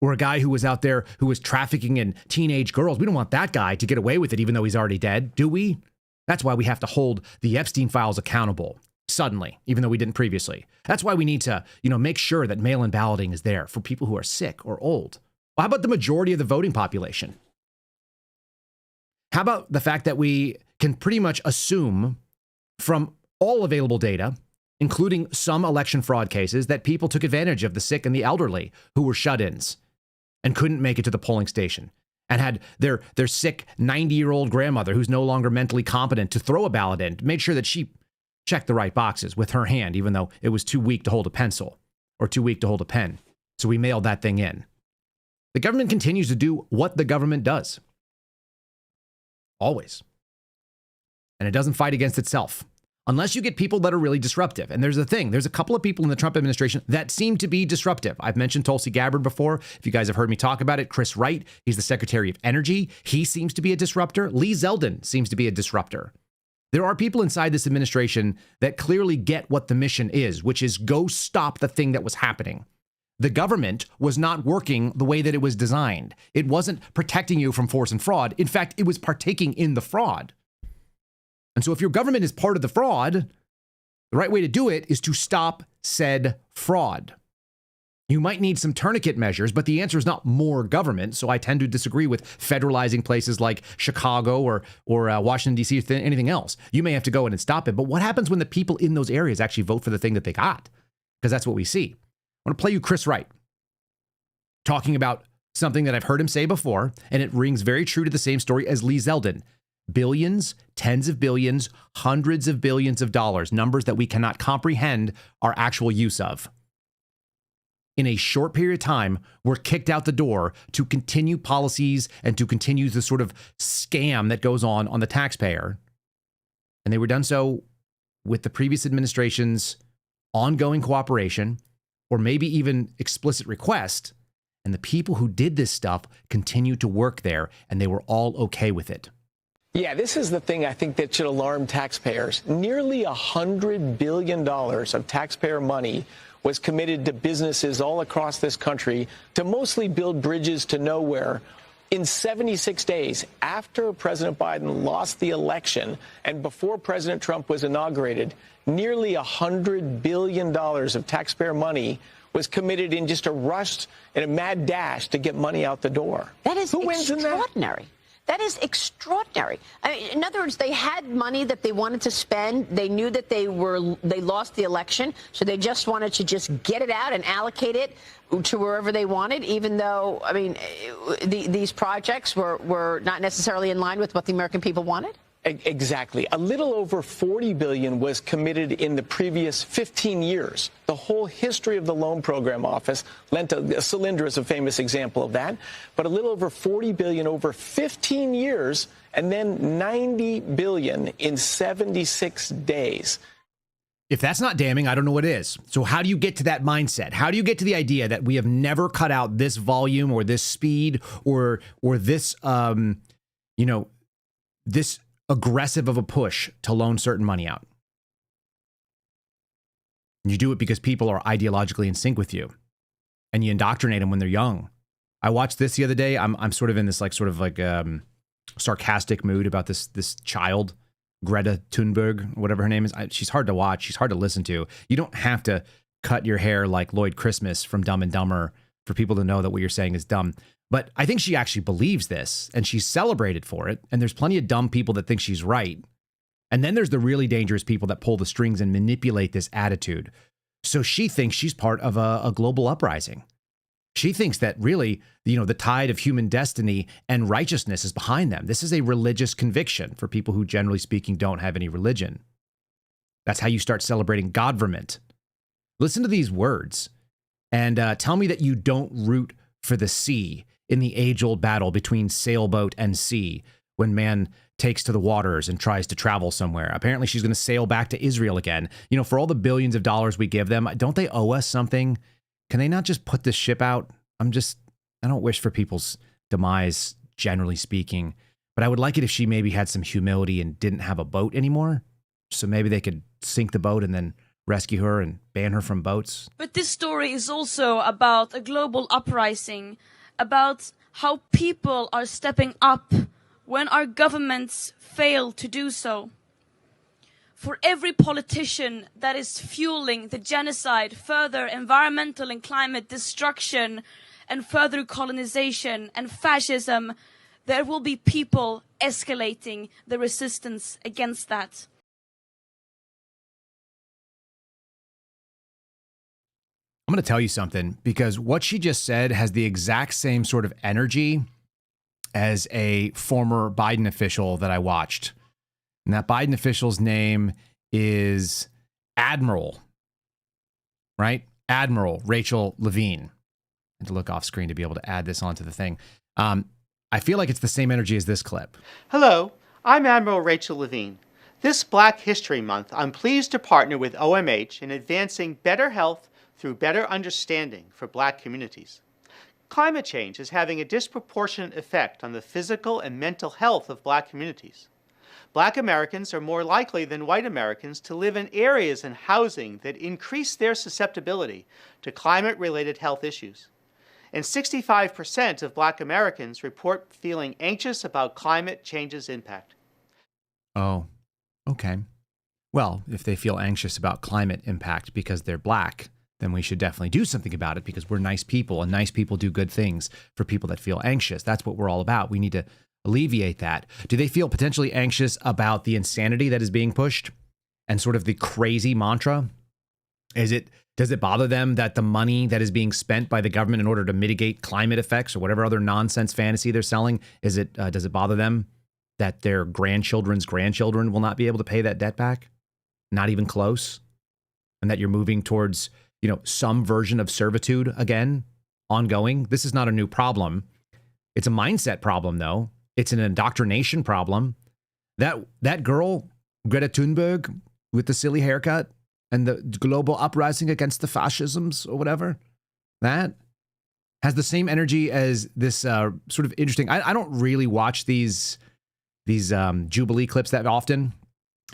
or a guy who was out there who was trafficking in teenage girls. We don't want that guy to get away with it, even though he's already dead, do we? That's why we have to hold the Epstein files accountable suddenly, even though we didn't previously. That's why we need to, make sure that mail-in balloting is there for people who are sick or old. Well, how about the majority of the voting population? How about the fact that we can pretty much assume from all available data, including some election fraud cases, that people took advantage of the sick and the elderly who were shut-ins and couldn't make it to the polling station and had their sick 90-year-old grandmother who's no longer mentally competent to throw a ballot in, made sure that she checked the right boxes with her hand, even though it was too weak to hold a pencil or too weak to hold a pen. So we mailed that thing in. The government continues to do what the government does. Always. And it doesn't fight against itself. Unless you get people that are really disruptive. And there's a thing. There's a couple of people in the Trump administration that seem to be disruptive. I've mentioned Tulsi Gabbard before. If you guys have heard me talk about it, Chris Wright, he's the Secretary of Energy. He seems to be a disruptor. Lee Zeldin seems to be a disruptor. There are people inside this administration that clearly get what the mission is, which is go stop the thing that was happening. The government was not working the way that it was designed. It wasn't protecting you from force and fraud. In fact, it was partaking in the fraud. And so if your government is part of the fraud, the right way to do it is to stop said fraud. You might need some tourniquet measures, but the answer is not more government. So I tend to disagree with federalizing places like Chicago or Washington, D.C., or anything else. You may have to go in and stop it. But what happens when the people in those areas actually vote for the thing that they got? Because that's what we see. I want to play you Chris Wright talking about something that I've heard him say before, and it rings very true to the same story as Lee Zeldin. Billions, tens of billions, hundreds of billions of dollars, numbers that we cannot comprehend our actual use of. In a short period of time, we're kicked out the door to continue policies and to continue the sort of scam that goes on the taxpayer. And they were done so with the previous administration's ongoing cooperation or maybe even explicit request. And the people who did this stuff continued to work there, and they were all okay with it. Yeah, this is the thing I think that should alarm taxpayers. Nearly $100 billion of taxpayer money was committed to businesses all across this country to mostly build bridges to nowhere. In 76 days after President Biden lost the election and before President Trump was inaugurated, nearly $100 billion of taxpayer money was committed in just a rush and a mad dash to get money out the door. That is Who wins in that? extraordinary. That is extraordinary. I mean, in other words, they had money that they wanted to spend. They knew that they lost the election, so they just wanted to just get it out and allocate it to wherever they wanted, even though, I mean, these projects were not necessarily in line with what the American people wanted. Exactly. A little over $40 billion was committed in the previous 15 years. The whole history of the loan program office, Solyndra is a famous example of that, but a little over $40 billion over 15 years, and then $90 billion in 76 days. If that's not damning, I don't know what is. So how do you get to that mindset? How do you get to the idea that we have never cut out this volume or this speed or this, this aggressive of a push to loan certain money out? And you do it because people are ideologically in sync with you, and you indoctrinate them when they're young. I watched this the other day. I'm sort of in this sarcastic mood about this child, Greta Thunberg, whatever her name is. She's hard to watch. She's hard to listen to. You don't have to cut your hair like Lloyd Christmas from Dumb and Dumber for people to know that what you're saying is dumb. But I think she actually believes this, and she's celebrated for it. And there's plenty of dumb people that think she's right. And then there's the really dangerous people that pull the strings and manipulate this attitude. So she thinks she's part of a global uprising. She thinks that really, the tide of human destiny and righteousness is behind them. This is a religious conviction for people who, generally speaking, don't have any religion. That's how you start celebrating Godverment. Listen to these words and tell me that you don't root for the sea in the age-old battle between sailboat and sea when man takes to the waters and tries to travel somewhere. Apparently, she's going to sail back to Israel again. For all the billions of dollars we give them, don't they owe us something? Can they not just put this ship out? I don't wish for people's demise, generally speaking, but I would like it if she maybe had some humility and didn't have a boat anymore. So maybe they could sink the boat and then rescue her and ban her from boats. But this story is also about a global uprising, about how people are stepping up when our governments fail to do so. For every politician that is fueling the genocide, further environmental and climate destruction, and further colonization and fascism, there will be people escalating the resistance against that. I'm going to tell you something, because what she just said has the exact same sort of energy as a former Biden official that I watched. And that Biden official's name is Admiral, right? Admiral Rachel Levine. I had to look off screen to be able to add this onto the thing. I feel like it's the same energy as this clip. Hello, I'm Admiral Rachel Levine. This Black History Month, I'm pleased to partner with OMH in advancing better health through better understanding for Black communities. Climate change is having a disproportionate effect on the physical and mental health of Black communities. Black Americans are more likely than white Americans to live in areas and housing that increase their susceptibility to climate-related health issues. And 65% of Black Americans report feeling anxious about climate change's impact. Oh, okay. Well, if they feel anxious about climate impact because they're Black, then we should definitely do something about it, because we're nice people, and nice people do good things for people that feel anxious. That's what we're all about. We need to alleviate that. Do they feel potentially anxious about the insanity that is being pushed and sort of the crazy mantra? Does it bother them that the money that is being spent by the government in order to mitigate climate effects or whatever other nonsense fantasy they're selling, does it bother them that their grandchildren's grandchildren will not be able to pay that debt back? Not even close? And that you're moving towards, some version of servitude again, ongoing? This is not a new problem. It's a mindset problem, though. It's an indoctrination problem. That girl, Greta Thunberg, with the silly haircut and the global uprising against the fascisms or whatever, that has the same energy as this sort of interesting. I don't really watch these Jubilee clips that often,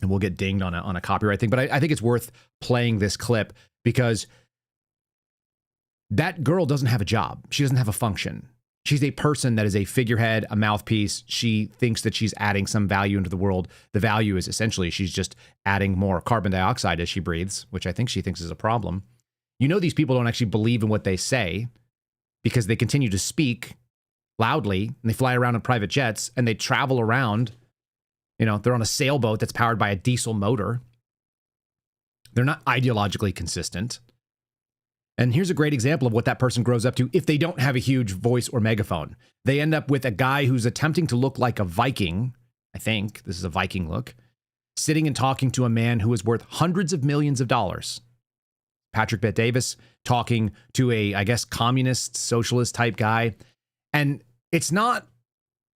and we'll get dinged on a copyright thing. But I think it's worth playing this clip, because that girl doesn't have a job. She doesn't have a function. She's a person that is a figurehead, a mouthpiece. She thinks that she's adding some value into the world. The value is essentially she's just adding more carbon dioxide as she breathes, which I think she thinks is a problem. These people don't actually believe in what they say, because they continue to speak loudly, and they fly around in private jets, and they travel around. They're on a sailboat that's powered by a diesel motor. They're not ideologically consistent. And here's a great example of what that person grows up to if they don't have a huge voice or megaphone. They end up with a guy who's attempting to look like a Viking. I think this is a Viking look, sitting and talking to a man who is worth hundreds of millions of dollars. Patrick Bet-Davis talking to a, I guess, communist, socialist type guy. And it's not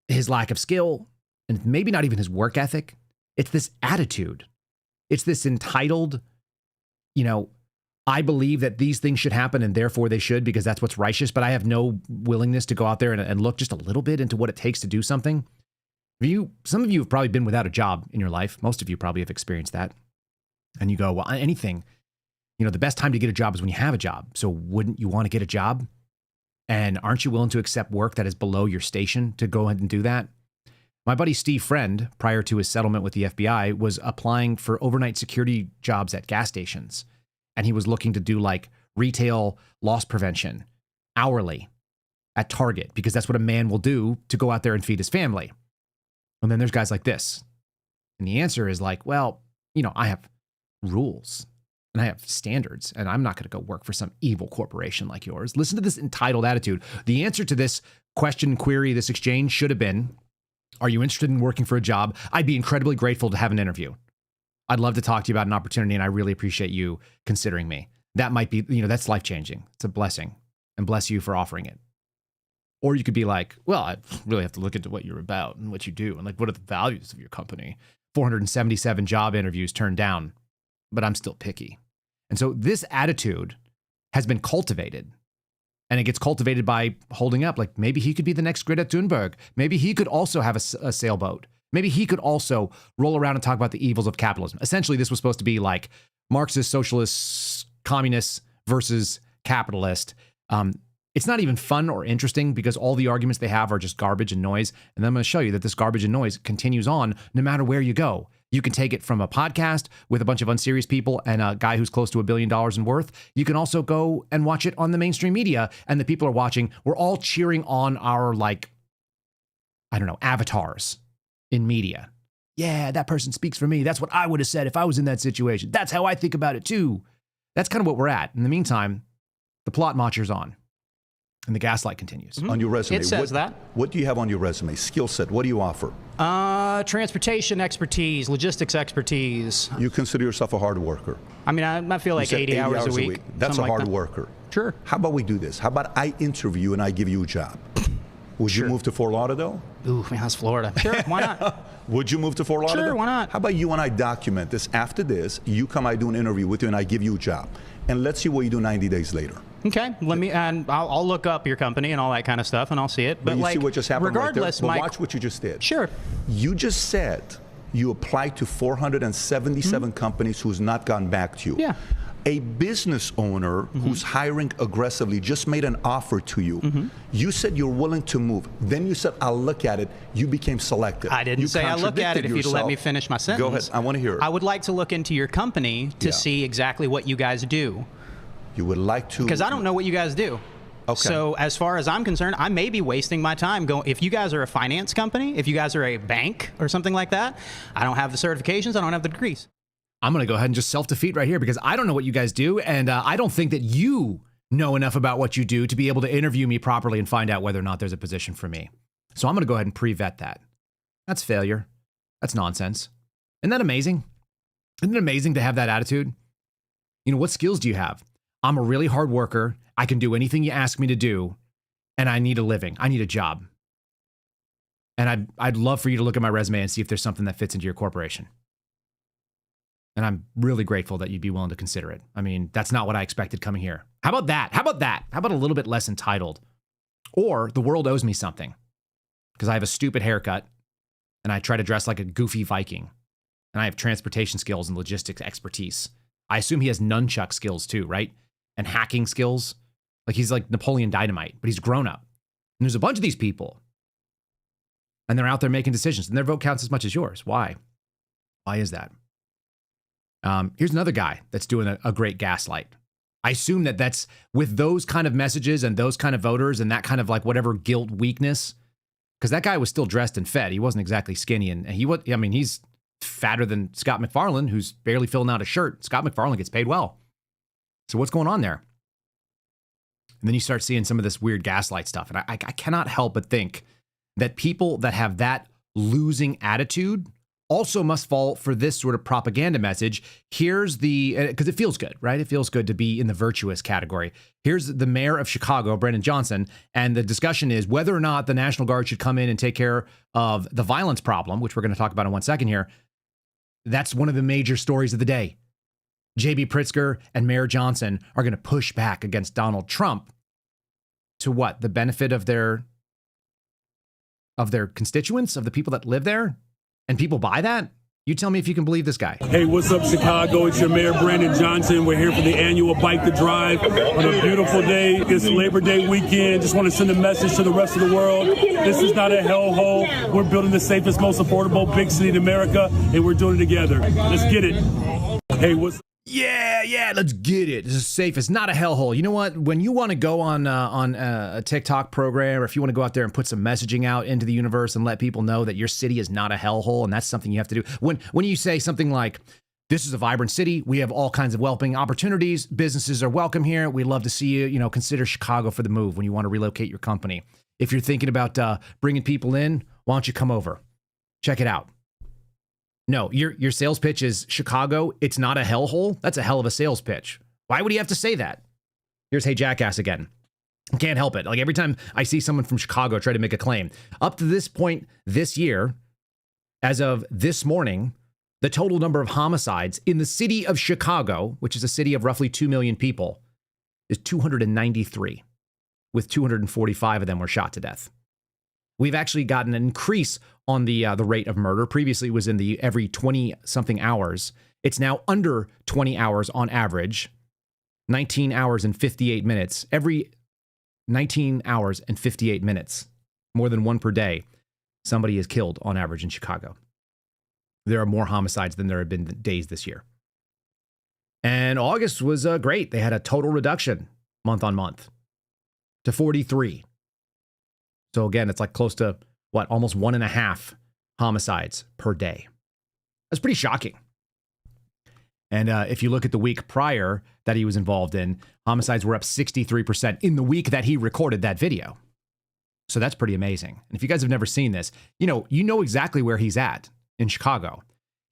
his lack of skill, and maybe not even his work ethic. It's this attitude. It's this entitled, I believe that these things should happen and therefore they should, because that's what's righteous, but I have no willingness to go out there and look just a little bit into what it takes to do something. Some of you have probably been without a job in your life. Most of you probably have experienced that. And you go, well, anything, the best time to get a job is when you have a job. So wouldn't you want to get a job? And aren't you willing to accept work that is below your station to go ahead and do that? My buddy Steve Friend, prior to his settlement with the FBI, was applying for overnight security jobs at gas stations. And he was looking to do like retail loss prevention hourly at Target, because that's what a man will do to go out there and feed his family. And then there's guys like this. And the answer is like, well, I have rules and I have standards, and I'm not going to go work for some evil corporation like yours. Listen to this entitled attitude. The answer to this question, query, this exchange should have been, are you interested in working for a job? I'd be incredibly grateful to have an interview. I'd love to talk to you about an opportunity, and I really appreciate you considering me. That might be, that's life-changing. It's a blessing, and bless you for offering it. Or you could be like, well, I really have to look into what you're about and what you do, and like, what are the values of your company? 477 job interviews turned down, but I'm still picky. And so this attitude has been cultivated, and it gets cultivated by holding up. Like, maybe he could be the next Greta Thunberg. Maybe he could also have a sailboat. Maybe he could also roll around and talk about the evils of capitalism. Essentially, this was supposed to be like Marxist, socialist, communist versus capitalist. It's not even fun or interesting, because all the arguments they have are just garbage and noise. And then I'm going to show you that this garbage and noise continues on no matter where you go. You can take it from a podcast with a bunch of unserious people and a guy who's close to $1 billion in worth. You can also go and watch it on the mainstream media, and the people are watching. We're all cheering on our, avatars. in media. Yeah, that person speaks for me. That's what I would have said if I was in that situation. That's how I think about it too. That's kind of what we're at. In the meantime, the plot marches on. And the gaslight continues. On your resume, It says that. What do you have on your resume? Skill set. What do you offer? Transportation expertise, logistics expertise. You consider yourself a hard worker. I mean, I feel like You said 80 hours a week. That's a something like hard that. worker. Sure. How about we do this? How about I interview you and I give you a job? Would you move to Fort Lauderdale? Ooh, man, that's Florida. Sure, why not? Would you move to Fort Lauderdale? Sure, why not? How about you and I document this? After this, you come, I do an interview with you, and I give you a job. And let's see what you do 90 days later. Okay, and I'll look up your company and all that kind of stuff, and I'll see it. But you see what just happened regardless, right there? Mike, But watch what you just did. Sure. You just said you applied to 477 companies who's not gotten back to you. Yeah. A business owner who's hiring aggressively just made an offer to you. You said you're willing to move. Then you said, I'll look at it. You became selective. I didn't You say I look at it if you'd let me finish my sentence. Go ahead. I want to hear it. I would like to look into your company to see exactly what you guys do. You would like to? Because I don't know what you guys do. Okay. So as far as I'm concerned, I may be wasting my time going. If you guys are a finance company, if you guys are a bank or something like that, I don't have the certifications, I don't have the degrees. I'm going to go ahead and just self-defeat right here because I don't know what you guys do, and I don't think that you know enough about what you do to be able to interview me properly and find out whether or not there's a position for me. So I'm going to go ahead and pre-vet that. That's failure. That's nonsense. Isn't that amazing? Isn't it amazing to have that attitude? You know, what skills do you have? I'm a really hard worker. I can do anything you ask me to do, and I need a living. I need a job. And I'd love for you to look at my resume and see if there's something that fits into your corporation. And I'm really grateful that you'd be willing to consider it. I mean, that's not what I expected coming here. How about that? How about that? How about a little bit less entitled? Or the world owes me something because I have a stupid haircut and I try to dress like a goofy Viking and I have transportation skills and logistics expertise. I assume he has nunchuck skills too, right? And hacking skills. Like he's like Napoleon Dynamite, but he's grown up. And there's a bunch of these people and they're out there making decisions and their vote counts as much as yours. Why? Why is that? Here's another guy that's doing a great gaslight. I assume that that's with those kind of messages and those kind of voters and that kind of like whatever guilt weakness, because that guy was still dressed and fed. He wasn't exactly skinny, and he's fatter than Scott McFarlane, who's barely filling out a shirt. Scott McFarlane gets paid well. So what's going on there? And then you start seeing some of this weird gaslight stuff, and I cannot help but think that people that have that losing attitude also must fall for this sort of propaganda message. Here's because it feels good, right? It feels good to be in the virtuous category. Here's the mayor of Chicago, Brendan Johnson, and the discussion is whether or not the National Guard should come in and take care of the violence problem, which we're going to talk about in 1 second here. That's one of the major stories of the day. J.B. Pritzker and Mayor Johnson are going to push back against Donald Trump to what? The benefit of their constituents, of the people that live there? And people buy that? You tell me if you can believe this guy. Hey, what's up, Chicago? It's your Mayor, Brandon Johnson. We're here for the annual Bike to Drive on a beautiful day. It's Labor Day weekend. Just want to send a message to the rest of the world. This is not a hellhole. We're building the safest, most affordable big city in America, and we're doing it together. Let's get it. Hey, what's Yeah, let's get it. This is safe. It's not a hellhole. You know what? When you want to go on a TikTok program, or if you want to go out there and put some messaging out into the universe and let people know that your city is not a hellhole, and that's something you have to do. When you say something like, this is a vibrant city, we have all kinds of welcoming opportunities, businesses are welcome here, we'd love to see you, consider Chicago for the move when you want to relocate your company. If you're thinking about bringing people in, why don't you come over? Check it out. No, your sales pitch is Chicago. It's not a hellhole. That's a hell of a sales pitch. Why would he have to say that? Here's Hey Jackass again. I can't help it. Like every time I see someone from Chicago try to make a claim. Up to this point this year, as of this morning, the total number of homicides in the city of Chicago, which is a city of roughly 2 million people, is 293, with 245 of them were shot to death. We've actually gotten an increase on the rate of murder. Previously, it was in the every 20-something hours. It's now under 20 hours on average, 19 hours and 58 minutes. Every 19 hours and 58 minutes, more than one per day, somebody is killed on average in Chicago. There are more homicides than there have been days this year. And August was great. They had a total reduction month on month to 43. So again, it's like close to, almost 1.5 homicides per day. That's pretty shocking. And if you look at the week prior that he was involved in, homicides were up 63% in the week that he recorded that video. So that's pretty amazing. And if you guys have never seen this, you know exactly where he's at in Chicago.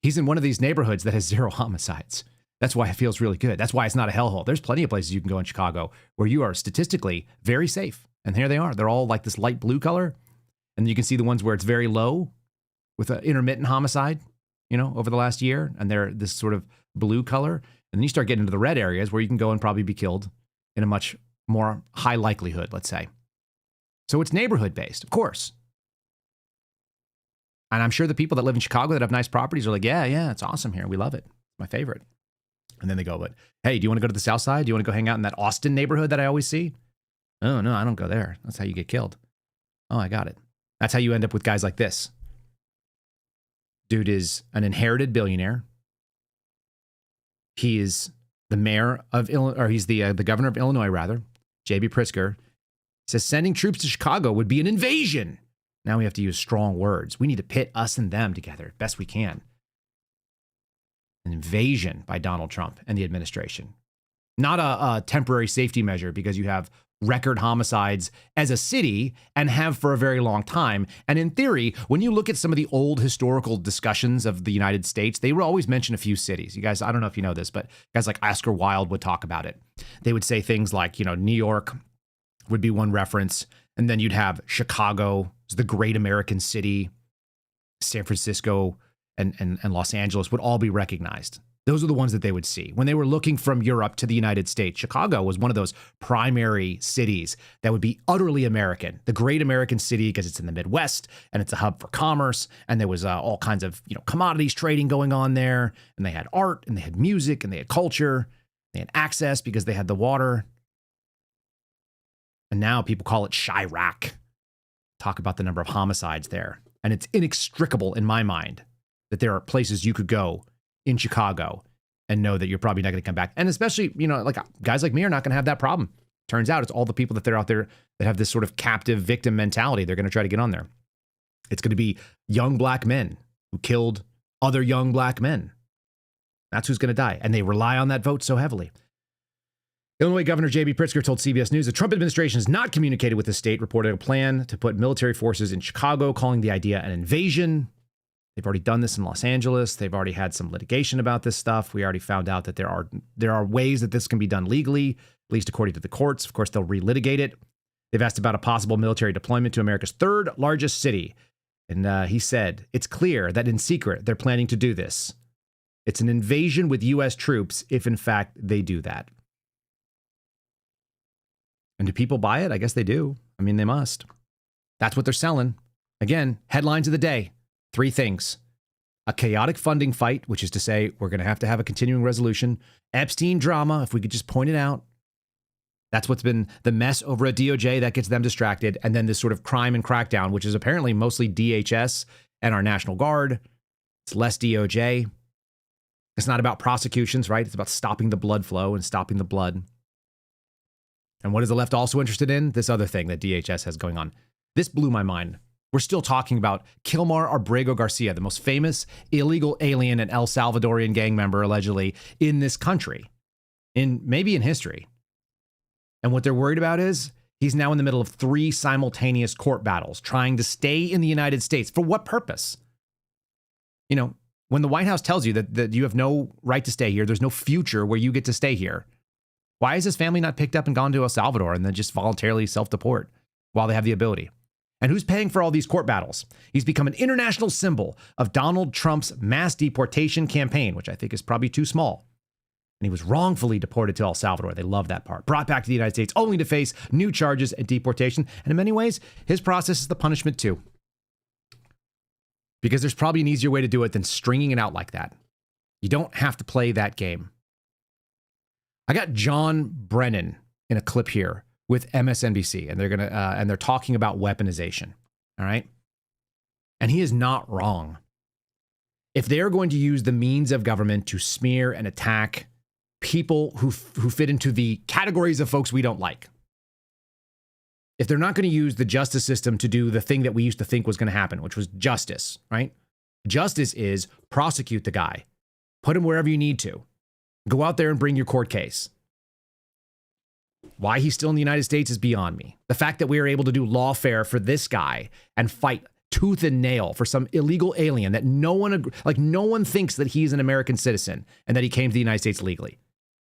He's in one of these neighborhoods that has 0 homicides. That's why it feels really good. That's why it's not a hellhole. There's plenty of places you can go in Chicago where you are statistically very safe. And here they are. They're all like this light blue color. And you can see the ones where it's very low with an intermittent homicide, over the last year. And they're this sort of blue color. And then you start getting into the red areas where you can go and probably be killed in a much more high likelihood, let's say. So it's neighborhood based, of course. And I'm sure the people that live in Chicago that have nice properties are like, yeah, it's awesome here. We love it. It's my favorite. And then they go, but hey, do you want to go to the South Side? Do you want to go hang out in that Austin neighborhood that I always see? Oh, no, I don't go there. That's how you get killed. Oh, I got it. That's how you end up with guys like this. Dude is an inherited billionaire. He is the mayor of Illinois, or he's the governor of Illinois, rather. J.B. Pritzker says sending troops to Chicago would be an invasion. Now we have to use strong words. We need to pit us and them together best we can. An invasion by Donald Trump and the administration. Not a temporary safety measure because you have record homicides as a city and have for a very long time. And in theory, when you look at some of the old historical discussions of the United States, they would always mention a few cities. You guys, I don't know if you know this, but guys like Oscar Wilde would talk about it. They would say things like, New York would be one reference. And then you'd have Chicago, the great American city, San Francisco, and Los Angeles would all be recognized. Those are the ones that they would see. When they were looking from Europe to the United States, Chicago was one of those primary cities that would be utterly American. The great American city because it's in the Midwest and it's a hub for commerce. And there was all kinds of commodities trading going on there. And they had art and they had music and they had culture. They had access because they had the water. And now people call it Chirac. Talk about the number of homicides there. And it's inextricable in my mind that there are places you could go in Chicago and know that you're probably not going to come back. And especially, like guys like me are not going to have that problem. Turns out it's all the people that they're out there that have this sort of captive victim mentality. They're going to try to get on there. It's going to be young black men who killed other young black men. That's who's going to die. And they rely on that vote so heavily. Illinois Governor J.B. Pritzker told CBS News the Trump administration has not communicated with the state, reporting a plan to put military forces in Chicago, calling the idea an invasion. They've already done this in Los Angeles. They've already had some litigation about this stuff. We already found out that there are ways that this can be done legally, at least according to the courts. Of course, they'll relitigate it. They've asked about a possible military deployment to America's third largest city. And he said, it's clear that in secret, they're planning to do this. It's an invasion with U.S. troops if, in fact, they do that. And do people buy it? I guess they do. I mean, they must. That's what they're selling. Again, headlines of the day. 3 things. A chaotic funding fight, which is to say we're going to have a continuing resolution. Epstein drama, if we could just point it out. That's what's been the mess over at DOJ that gets them distracted. And then this sort of crime and crackdown, which is apparently mostly DHS and our National Guard. It's less DOJ. It's not about prosecutions, right? It's about stopping the blood flow and stopping the blood. And what is the left also interested in? This other thing that DHS has going on. This blew my mind. We're still talking about Kilmar Abrego Garcia, the most famous illegal alien and El Salvadorian gang member, allegedly, in this country, maybe in history. And what they're worried about is he's now in the middle of 3 simultaneous court battles, trying to stay in the United States. For what purpose? When the White House tells you that you have no right to stay here, there's no future where you get to stay here. Why is his family not picked up and gone to El Salvador and then just voluntarily self-deport while they have the ability? And who's paying for all these court battles? He's become an international symbol of Donald Trump's mass deportation campaign, which I think is probably too small. And he was wrongfully deported to El Salvador. They love that part. Brought back to the United States only to face new charges and deportation. And in many ways, his process is the punishment too. Because there's probably an easier way to do it than stringing it out like that. You don't have to play that game. I got John Brennan in a clip here with MSNBC, and they're talking about weaponization. All right. And he is not wrong. If they're going to use the means of government to smear and attack people who fit into the categories of folks we don't like, if they're not going to use the justice system to do the thing that we used to think was going to happen, which was justice, right? Justice is prosecute the guy, put him wherever you need to, go out there and bring your court case. Why he's still in the United States is beyond me. The fact that we are able to do lawfare for this guy and fight tooth and nail for some illegal alien that no one thinks that he's an American citizen and that he came to the United States legally.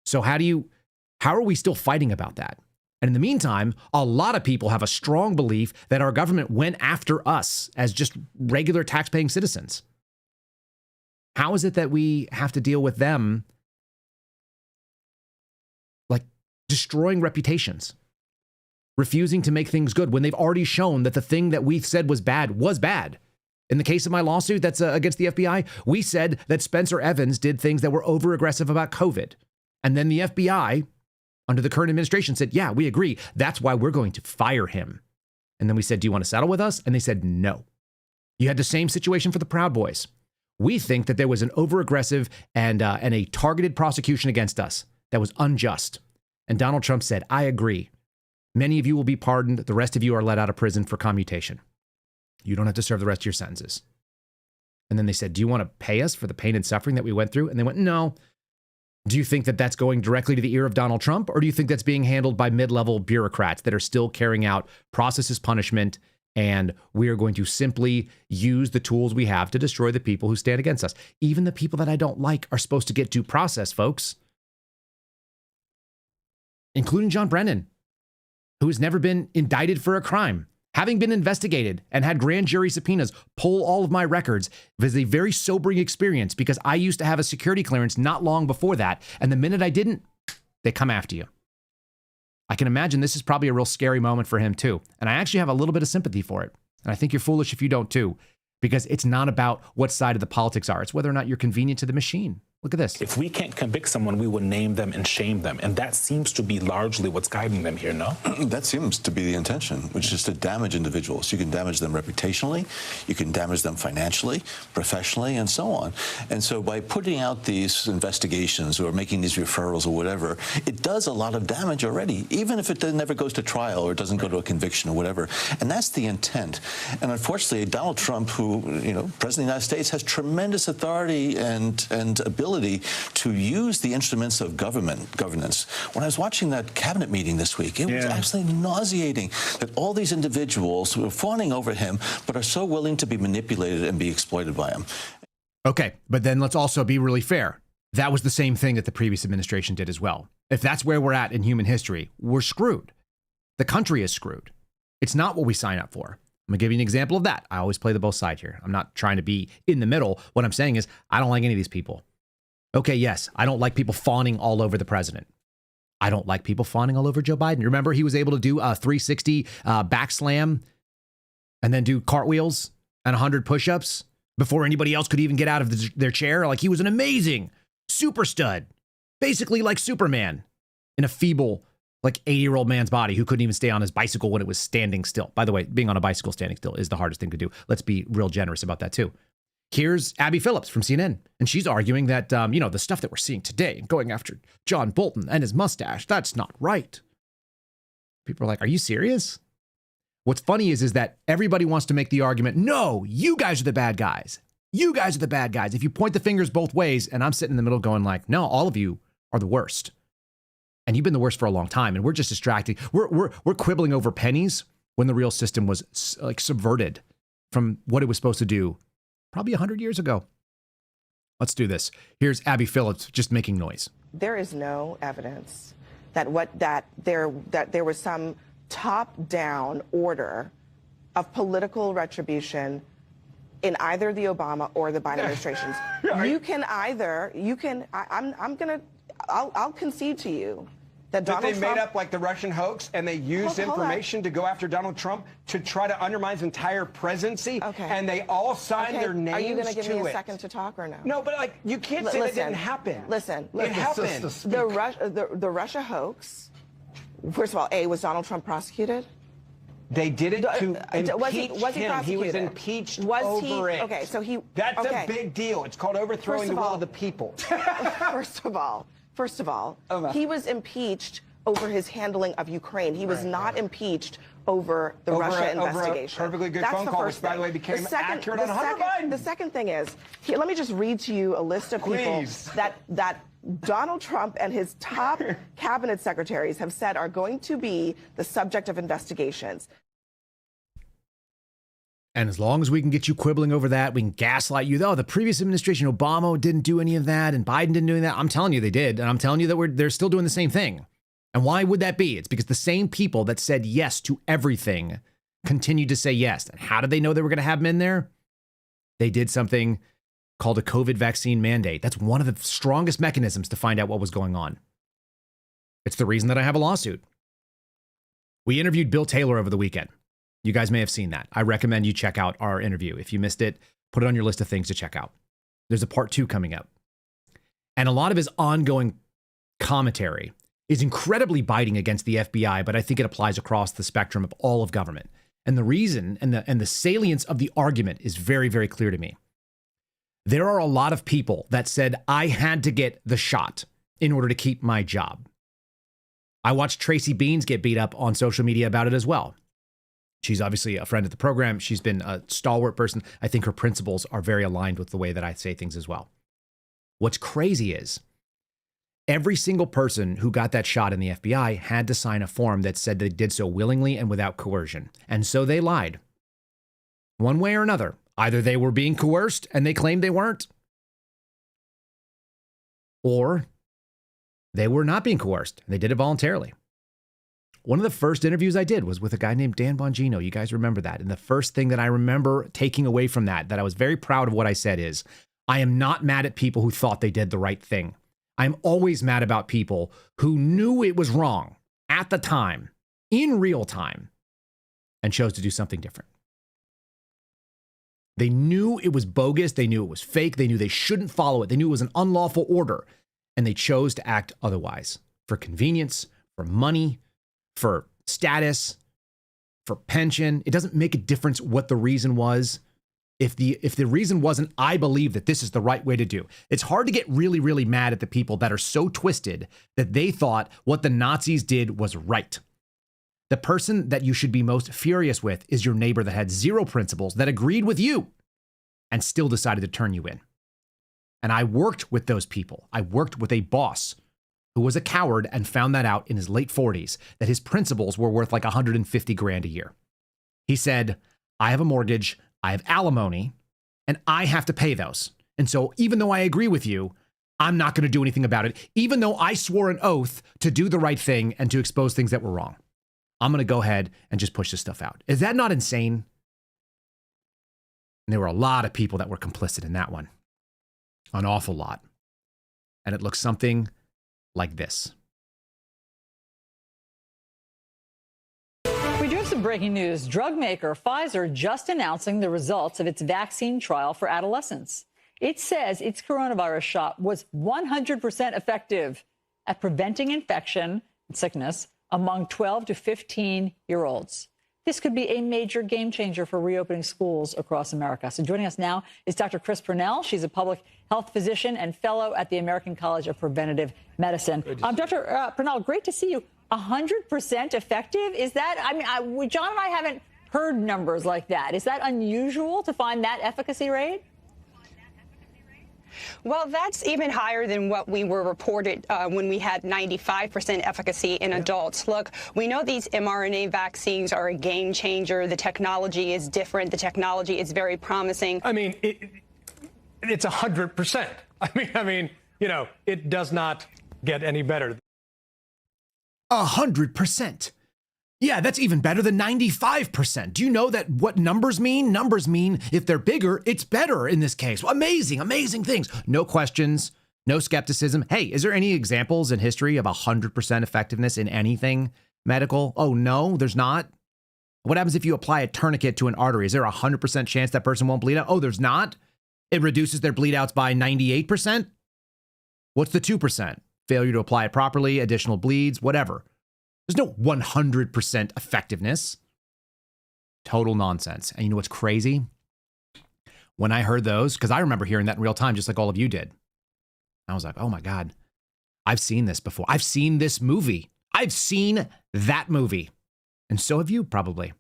So how are we still fighting about that? And in the meantime, a lot of people have a strong belief that our government went after us as just regular tax-paying citizens. How is it that we have to deal with them like destroying reputations, refusing to make things good when they've already shown that the thing that we said was bad was bad? In the case of my lawsuit that's against the FBI, we said that Spencer Evans did things that were over-aggressive about COVID. And then the FBI, under the current administration, said, yeah, we agree. That's why we're going to fire him. And then we said, do you want to settle with us? And they said, no. You had the same situation for the Proud Boys. We think that there was an over-aggressive and a targeted prosecution against us that was unjust. And Donald Trump said, I agree. Many of you will be pardoned. The rest of you are let out of prison for commutation. You don't have to serve the rest of your sentences. And then they said, do you want to pay us for the pain and suffering that we went through? And they went, no. Do you think that that's going directly to the ear of Donald Trump? Or do you think that's being handled by mid-level bureaucrats that are still carrying out process as punishment? And we are going to simply use the tools we have to destroy the people who stand against us. Even the people that I don't like are supposed to get due process, folks. Including John Brennan, who has never been indicted for a crime, having been investigated and had grand jury subpoenas pull all of my records. It was a very sobering experience because I used to have a security clearance not long before that. And the minute I didn't, they come after you. I can imagine this is probably a real scary moment for him too. And I actually have a little bit of sympathy for it. And I think you're foolish if you don't too, because it's not about what side of the politics are. It's whether or not you're convenient to the machine. Look at this. If we can't convict someone, we will name them and shame them. And that seems to be largely what's guiding them here, no? That seems to be the intention, which is to damage individuals. You can damage them reputationally, you can damage them financially, professionally, and so on. And so by putting out these investigations or making these referrals or whatever, it does a lot of damage already, even if it never goes to trial or it doesn't go to a conviction or whatever. And that's the intent. And unfortunately, Donald Trump, who, President of the United States, has tremendous authority and ability to use the instruments of governance. When I was watching that cabinet meeting this week, it was absolutely nauseating that all these individuals were fawning over him, but are so willing to be manipulated and be exploited by him. Okay, but then let's also be really fair. That was the same thing that the previous administration did as well. If that's where we're at in human history, we're screwed. The country is screwed. It's not what we sign up for. I'm going to give you an example of that. I always play the both sides here. I'm not trying to be in the middle. What I'm saying is I don't like any of these people. Okay, yes, I don't like people fawning all over the president. I don't like people fawning all over Joe Biden. Remember, he was able to do a 360 back slam and then do cartwheels and 100 push-ups before anybody else could even get out of their chair. Like he was an amazing super stud, basically like Superman in a feeble, like 80-year-old man's body who couldn't even stay on his bicycle when it was standing still. By the way, being on a bicycle standing still is the hardest thing to do. Let's be real generous about that too. Here's Abby Phillips from CNN, and she's arguing that, the stuff that we're seeing today, going after John Bolton and his mustache, that's not right. People are like, are you serious? What's funny is that everybody wants to make the argument, no, you guys are the bad guys. You guys are the bad guys. If you point the fingers both ways, and I'm sitting in the middle going like, no, all of you are the worst. And you've been the worst for a long time, and we're just distracting. We're quibbling over pennies when the real system was like subverted from what it was supposed to do probably 100 years ago. Let's do this. Here's Abby Phillips just making noise. There is no evidence that there was some top-down order of political retribution in either the Obama or the Biden administrations. I'll concede to you that Donald Trump... They made up like the Russian hoax and they used information to go after Donald Trump to try to undermine his entire presidency. Okay. And they all signed their names to it. Are you going to give me a second to talk or no? No, but you can't say that didn't happen. Listen. It happened. The Russia hoax, first of all, was Donald Trump prosecuted? They did it to impeach was he him. prosecuted? He was impeached over it. Okay, so he... That's a big deal. It's called overthrowing the will of the people. First of all, he was impeached over his handling of Ukraine. He was not impeached over the Russia investigation. Over a perfectly good That's phone the call, first which, by the way, thing. became accurate on Hunter Biden. The second thing is, here, let me just read to you a list of people that Donald Trump and his top cabinet secretaries have said are going to be the subject of investigations. And as long as we can get you quibbling over that, we can gaslight you. Oh, the previous administration, Obama didn't do any of that, and Biden didn't do that. I'm telling you they did, and I'm telling you that they're still doing the same thing. And why would that be? It's because the same people that said yes to everything continued to say yes. And how did they know they were going to have them in there? They did something called a COVID vaccine mandate. That's one of the strongest mechanisms to find out what was going on. It's the reason that I have a lawsuit. We interviewed Bill Taylor over the weekend. You guys may have seen that. I recommend you check out our interview. If you missed it, put it on your list of things to check out. There's a part 2 coming up. And a lot of his ongoing commentary is incredibly biting against the FBI, but I think it applies across the spectrum of all of government. And the reason and the salience of the argument is very, very clear to me. There are a lot of people that said I had to get the shot in order to keep my job. I watched Tracy Beans get beat up on social media about it as well. She's obviously a friend of the program. She's been a stalwart person. I think her principles are very aligned with the way that I say things as well. What's crazy is every single person who got that shot in the FBI had to sign a form that said they did so willingly and without coercion. And so they lied. One way or another. Either they were being coerced and they claimed they weren't, or they were not being coerced. They did it voluntarily. One of the first interviews I did was with a guy named Dan Bongino. You guys remember that. And the first thing that I remember taking away from that I was very proud of what I said is, I am not mad at people who thought they did the right thing. I'm always mad about people who knew it was wrong at the time, in real time, and chose to do something different. They knew it was bogus. They knew it was fake. They knew they shouldn't follow it. They knew it was an unlawful order. And they chose to act otherwise for convenience, for money, for status, for pension. It doesn't make a difference what the reason was. If the reason wasn't, I believe that this is the right way to do. It's hard to get really, really mad at the people that are so twisted that they thought what the Nazis did was right. The person that you should be most furious with is your neighbor that had zero principles, that agreed with you and still decided to turn you in. And I worked with those people. I worked with a boss who was a coward and found that out in his late 40s, that his principles were worth like 150 grand a year. He said, I have a mortgage, I have alimony, and I have to pay those. And so even though I agree with you, I'm not going to do anything about it, even though I swore an oath to do the right thing and to expose things that were wrong. I'm going to go ahead and just push this stuff out. Is that not insane? And there were a lot of people that were complicit in that one. An awful lot. And it looks something like this. We do have some breaking news. Drug maker Pfizer just announcing the results of its vaccine trial for adolescents. It says its coronavirus shot was 100% effective at preventing infection and sickness among 12 to 15-year-olds. This could be a major game changer for reopening schools across America. So joining us now is Dr. Chris Purnell. She's a public health physician and fellow at the American College of Preventive Medicine. Dr. Purnell, great to see you. 100% effective? Is that, John and I haven't heard numbers like that. Is that unusual to find that efficacy rate? Well, that's even higher than what we were reported when we had 95% efficacy in adults. Look, we know these mRNA vaccines are a game changer. The technology is different. The technology is very promising. I mean, it's 100%. It does not get any better. 100%. Yeah, that's even better than 95%. Do you know that what numbers mean? Numbers mean if they're bigger, it's better in this case. Amazing, amazing things. No questions, no skepticism. Hey, is there any examples in history of 100% effectiveness in anything medical? Oh, no, there's not. What happens if you apply a tourniquet to an artery? Is there a 100% chance that person won't bleed out? Oh, there's not. It reduces their bleed outs by 98%. What's the 2%? Failure to apply it properly, additional bleeds, whatever. There's no 100% effectiveness. Total nonsense. And you know what's crazy? When I heard those, because I remember hearing that in real time, just like all of you did. I was like, oh my God, I've seen this before. I've seen this movie. I've seen that movie. And so have you, probably.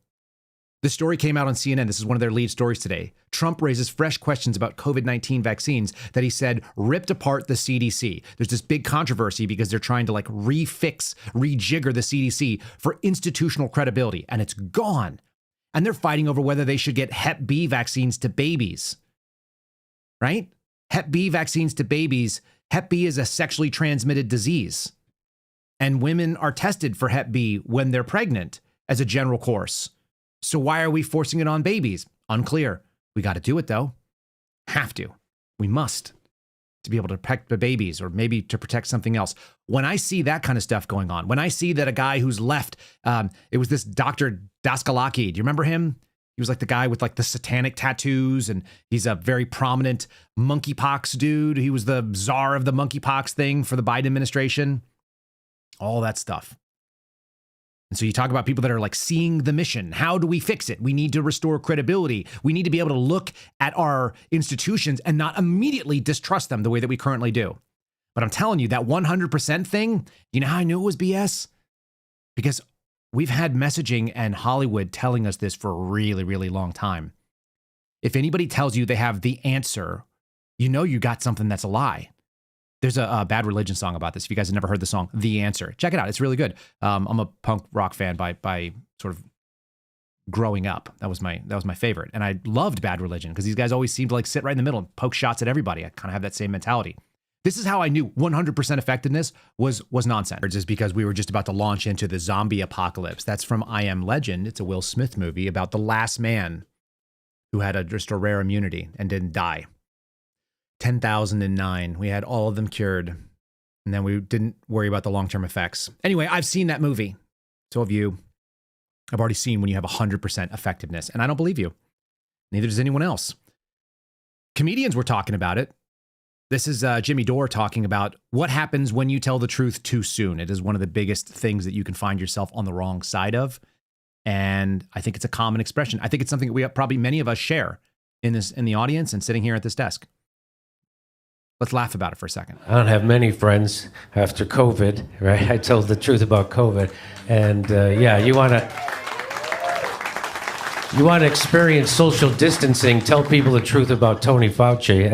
This story came out on CNN. This is one of their lead stories today. Trump raises fresh questions about COVID-19 vaccines that he said ripped apart the CDC. There's this big controversy because they're trying to rejigger the CDC for institutional credibility, and it's gone. And they're fighting over whether they should get Hep B vaccines to babies. Right? Hep B vaccines to babies. Hep B is a sexually transmitted disease. And women are tested for Hep B when they're pregnant as a general course. So why are we forcing it on babies? Unclear. We got to do it, though. Have to. We must. To be able to protect the babies, or maybe to protect something else. When I see that kind of stuff going on, when I see that a guy who's left, it was this Dr. Daskalaki. Do you remember him? He was like the guy with the satanic tattoos, and he's a very prominent monkeypox dude. He was the czar of the monkeypox thing for the Biden administration. All that stuff. And so you talk about people that are seeing the mission. How do we fix it? We need to restore credibility. We need to be able to look at our institutions and not immediately distrust them the way that we currently do. But I'm telling you, that 100% thing, you know how I knew it was BS? Because we've had messaging and Hollywood telling us this for a really, really long time. If anybody tells you they have the answer, you know you got something that's a lie. There's a Bad Religion song about this. If you guys have never heard the song, The Answer, check it out. It's really good. I'm a punk rock fan by sort of growing up. That was my favorite. And I loved Bad Religion because these guys always seemed to sit right in the middle and poke shots at everybody. I kind of have that same mentality. This is how I knew 100% effectiveness was nonsense. Just because we were just about to launch into the zombie apocalypse. That's from I Am Legend. It's a Will Smith movie about the last man who had just a rare immunity and didn't die. 10,009. We had all of them cured. And then we didn't worry about the long-term effects. Anyway, I've seen that movie. So have you. I've already seen when you have 100% effectiveness. And I don't believe you. Neither does anyone else. Comedians were talking about it. This is Jimmy Dore talking about what happens when you tell the truth too soon. It is one of the biggest things that you can find yourself on the wrong side of. And I think it's a common expression. I think it's something that we probably many of us share in the audience and sitting here at this desk. Let's laugh about it for a second. I don't have many friends after COVID, right? I told the truth about COVID. And you want to experience social distancing, tell people the truth about Tony Fauci.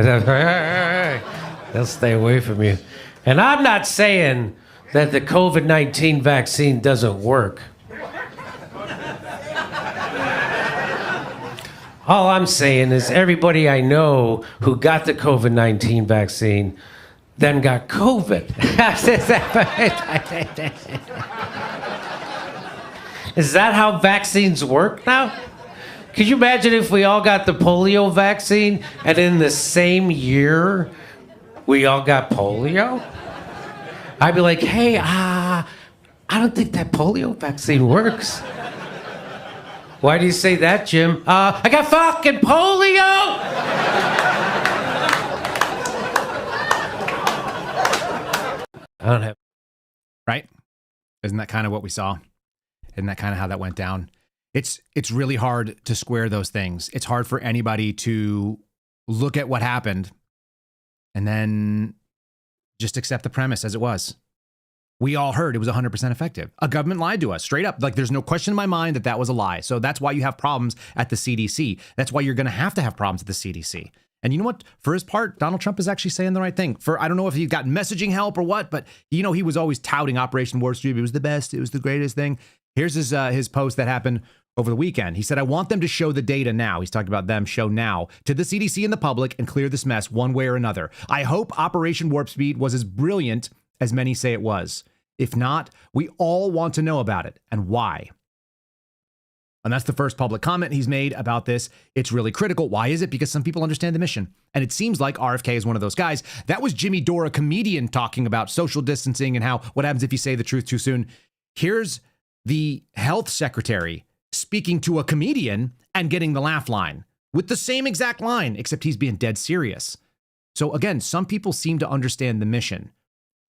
They'll stay away from you. And I'm not saying that the COVID-19 vaccine doesn't work. All I'm saying is everybody I know who got the COVID-19 vaccine then got COVID. Is that how vaccines work now? Could you imagine if we all got the polio vaccine and in the same year we all got polio? I'd be like, hey, I don't think that polio vaccine works. Why do you say that, Jim? I got fucking polio! I don't have... Right? Isn't that kind of what we saw? Isn't that kind of how that went down? It's really hard to square those things. It's hard for anybody to look at what happened and then just accept the premise as it was. We all heard it was 100% effective. A government lied to us straight up. There's no question in my mind that was a lie. So that's why you have problems at the CDC. That's why you're going to have problems at the CDC. And you know what? For his part, Donald Trump is actually saying the right thing. I don't know if he got messaging help or what, but he was always touting Operation Warp Speed. It was the best. It was the greatest thing. Here's his post that happened over the weekend. He said, I want them to show the data now. He's talking about them, show now, to the CDC and the public and clear this mess one way or another. I hope Operation Warp Speed was as brilliant as many say it was. If not, we all want to know about it and why. And that's the first public comment he's made about this. It's really critical. Why is it? Because some people understand the mission. And it seems like RFK is one of those guys. That was Jimmy Dore, a comedian, talking about social distancing and what happens if you say the truth too soon. Here's the health secretary speaking to a comedian and getting the laugh line with the same exact line, except he's being dead serious. So again, some people seem to understand the mission.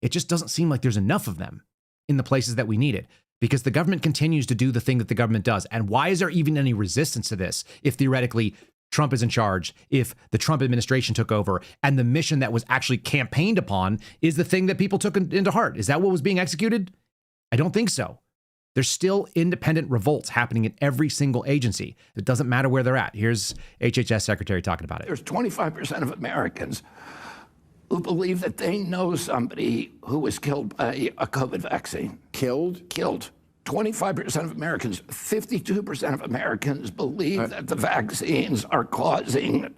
It just doesn't seem like there's enough of them in the places that we need it, because the government continues to do the thing that the government does. And why is there even any resistance to this if theoretically Trump is in charge, if the Trump administration took over and the mission that was actually campaigned upon is the thing that people took into heart? Is that what was being executed? I don't think so. There's still independent revolts happening in every single agency. It doesn't matter where they're at. Here's HHS Secretary talking about it. There's 25% of Americans who believe that they know somebody who was killed by a COVID vaccine. Killed? Killed. 25% of Americans, 52% of Americans believe that the vaccines are causing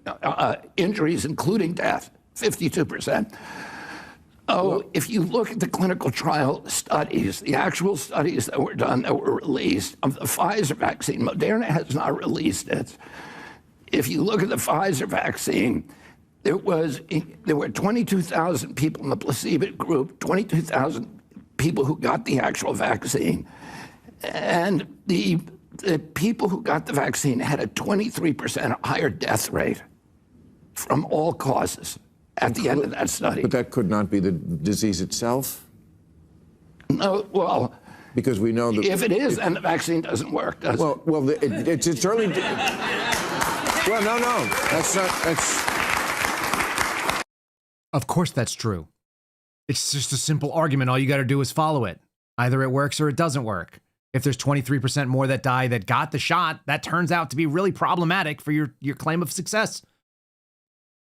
injuries, including death. 52%. Oh, if you look at the clinical trial studies, the actual studies that were done that were released of the Pfizer vaccine, Moderna has not released it. If you look at the Pfizer vaccine, there were 22,000 people in the placebo group, 22,000 people who got the actual vaccine. And the people who got the vaccine had a 23% higher death rate from all causes at the end of that study. But that could not be the disease itself? No, well, because we know that if it is, then the vaccine doesn't work, does it? Well, it's early. Well, no, that's not. That's. Of course, that's true. It's just a simple argument. All you got to do is follow it. Either it works or it doesn't work. If there's 23% more that die that got the shot, that turns out to be really problematic for your claim of success.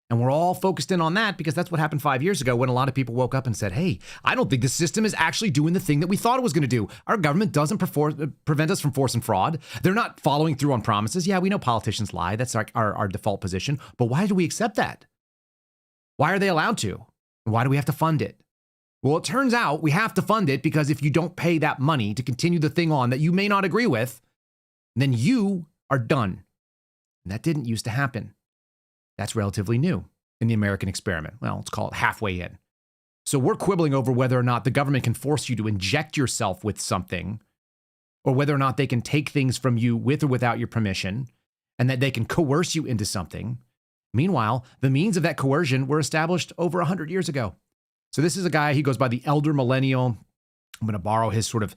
And we're all focused in on that because that's what happened 5 years ago when a lot of people woke up and said, hey, I don't think the system is actually doing the thing that we thought it was going to do. Our government doesn't prevent us from force and fraud. They're not following through on promises. Yeah, we know politicians lie. That's our default position. But why do we accept that? Why are they allowed to? Why do we have to fund it? Well, it turns out we have to fund it because if you don't pay that money to continue the thing on that you may not agree with, then you are done. And that didn't used to happen. That's relatively new in the American experiment. Well, let's call it halfway in. So we're quibbling over whether or not the government can force you to inject yourself with something, or whether or not they can take things from you with or without your permission, and that they can coerce you into something. Meanwhile, the means of that coercion were established over 100 years ago. So this is a guy, he goes by the Elder Millennial. I'm going to borrow his sort of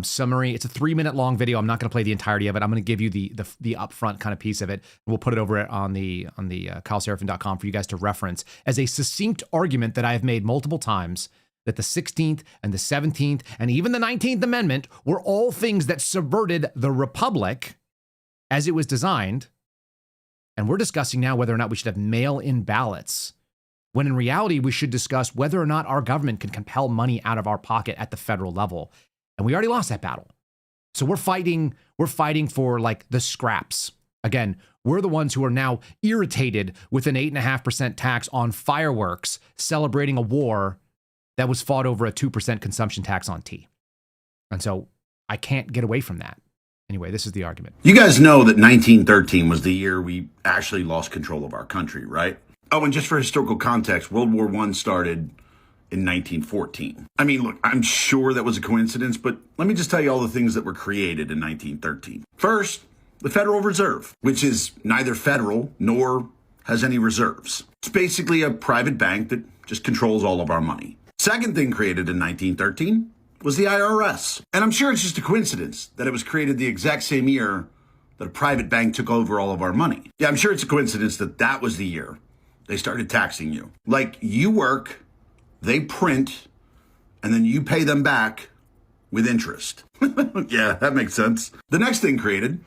summary. It's a 3-minute long video. I'm not going to play the entirety of it. I'm going to give you the upfront kind of piece of it. We'll put it over on the kyleserafin.com for you guys to reference as a succinct argument that I have made multiple times that the 16th and the 17th and even the 19th Amendment were all things that subverted the Republic as it was designed. And we're discussing now whether or not we should have mail-in ballots, when in reality, we should discuss whether or not our government can compel money out of our pocket at the federal level. And we already lost that battle. So we're fighting for like the scraps. Again, we're the ones who are now irritated with an 8.5% tax on fireworks, celebrating a war that was fought over a 2% consumption tax on tea. And so I can't get away from that. Anyway, this is the argument. You guys know that 1913 was the year we actually lost control of our country, right? Oh, and just for historical context, World War I started in 1914. I mean, look, I'm sure that was a coincidence, but let me just tell you all the things that were created in 1913. First, the Federal Reserve, which is neither federal nor has any reserves. It's basically a private bank that just controls all of our money. Second thing created in 1913 was the IRS. And I'm sure it's just a coincidence that it was created the exact same year that a private bank took over all of our money. Yeah, I'm sure it's a coincidence that that was the year they started taxing you. Like, you work, they print, and then you pay them back with interest. Yeah, that makes sense. The next thing created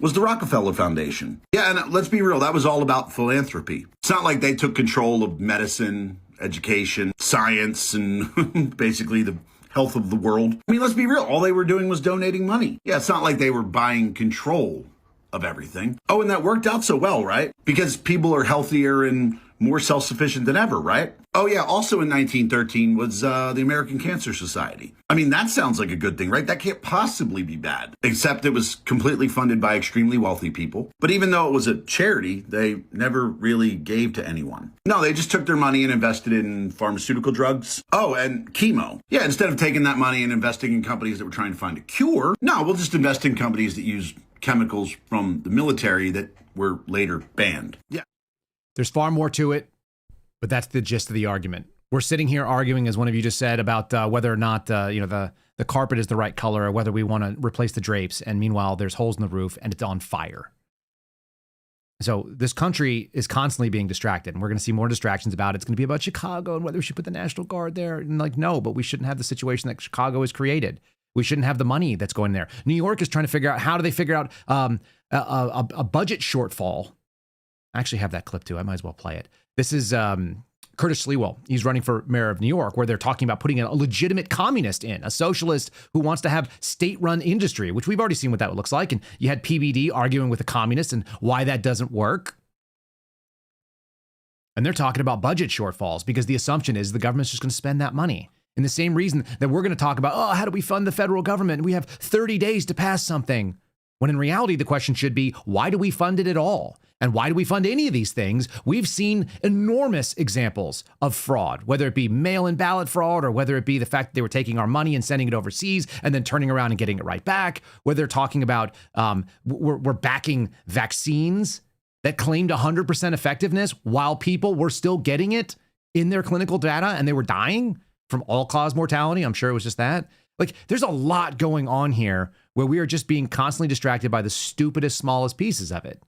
was the Rockefeller Foundation. Yeah, and let's be real, that was all about philanthropy. It's not like they took control of medicine, education, science, and basically the health of the world. I mean, let's be real, all they were doing was donating money. Yeah, it's not like they were buying control of everything. Oh, and that worked out so well, right? Because people are healthier and more self-sufficient than ever, right? Oh yeah, also in 1913 was the American Cancer Society. I mean, that sounds like a good thing, right? That can't possibly be bad, except it was completely funded by extremely wealthy people. But even though it was a charity, they never really gave to anyone. No, they just took their money and invested in pharmaceutical drugs. Oh, and chemo. Yeah, instead of taking that money and investing in companies that were trying to find a cure, no, we'll just invest in companies that use chemicals from the military that were later banned. Yeah. There's far more to it, but that's the gist of the argument. We're sitting here arguing, as one of you just said, about whether or not the carpet is the right color or whether we want to replace the drapes. And meanwhile, there's holes in the roof and it's on fire. So this country is constantly being distracted, and we're going to see more distractions about it. It's going to be about Chicago and whether we should put the National Guard there. And like, no, but we shouldn't have the situation that Chicago has created, We shouldn't have the money that's going there. New York is trying to figure out how do they figure out a budget shortfall. I actually have that clip too. I might as well play it. This is Curtis Sliwa. He's running for mayor of New York, where they're talking about putting a legitimate communist in, a socialist who wants to have state-run industry, which we've already seen what that looks like. And you had PBD arguing with a communist and why that doesn't work. And they're talking about budget shortfalls because the assumption is the government's just going to spend that money. In the same reason that we're going to talk about, oh, how do we fund the federal government? We have 30 days to pass something. When in reality, the question should be, why do we fund it at all? And why do we fund any of these things? We've seen enormous examples of fraud, whether it be mail-in ballot fraud or whether it be the fact that they were taking our money and sending it overseas and then turning around and getting it right back, whether they're talking about we're backing vaccines that claimed 100% effectiveness while people were still getting it in their clinical data and they were dying from all-cause mortality. I'm sure it was just that. Like, there's a lot going on here where we are just being constantly distracted by the stupidest, smallest pieces of it.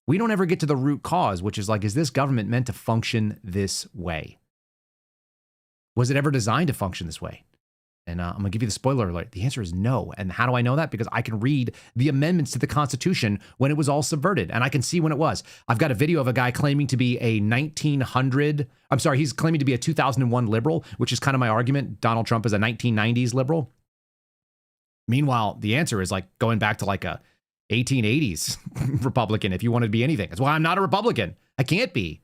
We don't ever get to the root cause, which is like, is this government meant to function this way? Was it ever designed to function this way? And I'm going to give you the spoiler alert. The answer is no. And how do I know that? Because I can read the amendments to the Constitution when it was all subverted. And I can see when it was. I've got a video of a guy claiming to be a 1900. I'm sorry, he's claiming to be a 2001 liberal, which is kind of my argument. Donald Trump is a 1990s liberal. Meanwhile, the answer is like going back to like a 1880s Republican if you wanted to be anything. That's why I'm not a Republican. I can't be.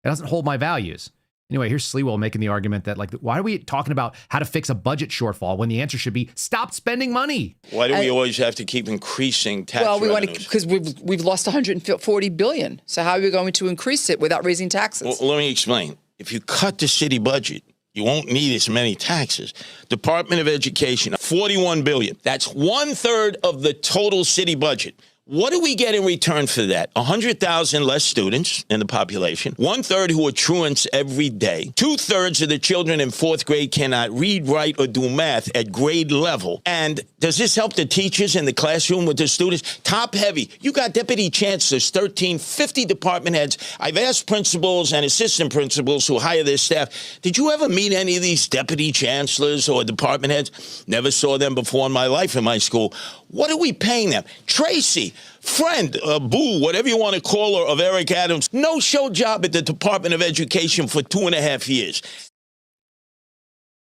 It doesn't hold my values. Anyway, here's Sliwa making the argument that, like, why are we talking about how to fix a budget shortfall when the answer should be stop spending money? Why do we always have to keep increasing tax Well, we revenues? want to, because we've lost 140 billion. So how are we going to increase it without raising taxes? Well, let me explain. If you cut the city budget, you won't need as many taxes. Department of Education, 41 billion. That's 1/3 of the total city budget. What do we get in return for that? 100,000 less students in the population, 1/3 who are truants every day, 2/3 of the children in 4th grade cannot read, write, or do math at grade level. And does this help the teachers in the classroom with the students? Top heavy. You got deputy chancellors, 13, 50 department heads. I've asked principals and assistant principals who hire their staff, did you ever meet any of these deputy chancellors or department heads? Never saw them before in my life in my school. What are we paying them? Tracy, friend, boo, whatever you want to call her, of Eric Adams, no-show job at the Department of Education for 2.5 years.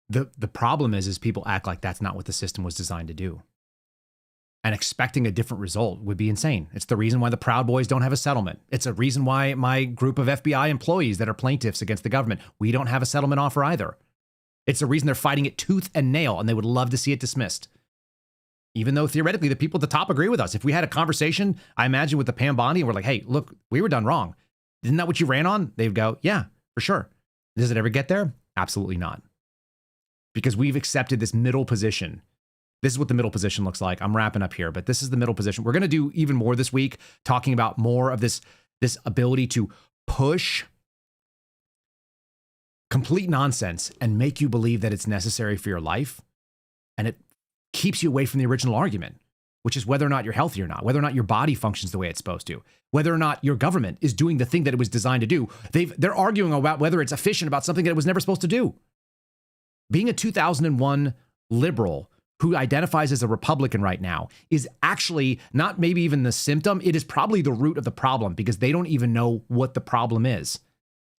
The problem is people act like that's not what the system was designed to do. And expecting a different result would be insane. It's the reason why the Proud Boys don't have a settlement. It's a reason why my group of FBI employees that are plaintiffs against the government, we don't have a settlement offer either. It's the reason they're fighting it tooth and nail, and they would love to see it dismissed. Even though theoretically the people at the top agree with us. If we had a conversation, I imagine with the Pam Bondi, and we're like, hey, look, we were done wrong. Isn't that what you ran on? They'd go, yeah, for sure. Does it ever get there? Absolutely not. Because we've accepted this middle position. This is what the middle position looks like. I'm wrapping up here, but this is the middle position. We're going to do even more this week, talking about more of this ability to push complete nonsense and make you believe that it's necessary for your life. And it keeps you away from the original argument, which is whether or not you're healthy or not, whether or not your body functions the way it's supposed to, whether or not your government is doing the thing that it was designed to do. They're arguing about whether it's efficient about something that it was never supposed to do. Being a 2001 liberal who identifies as a Republican right now is actually not maybe even the symptom. It is probably the root of the problem, because they don't even know what the problem is.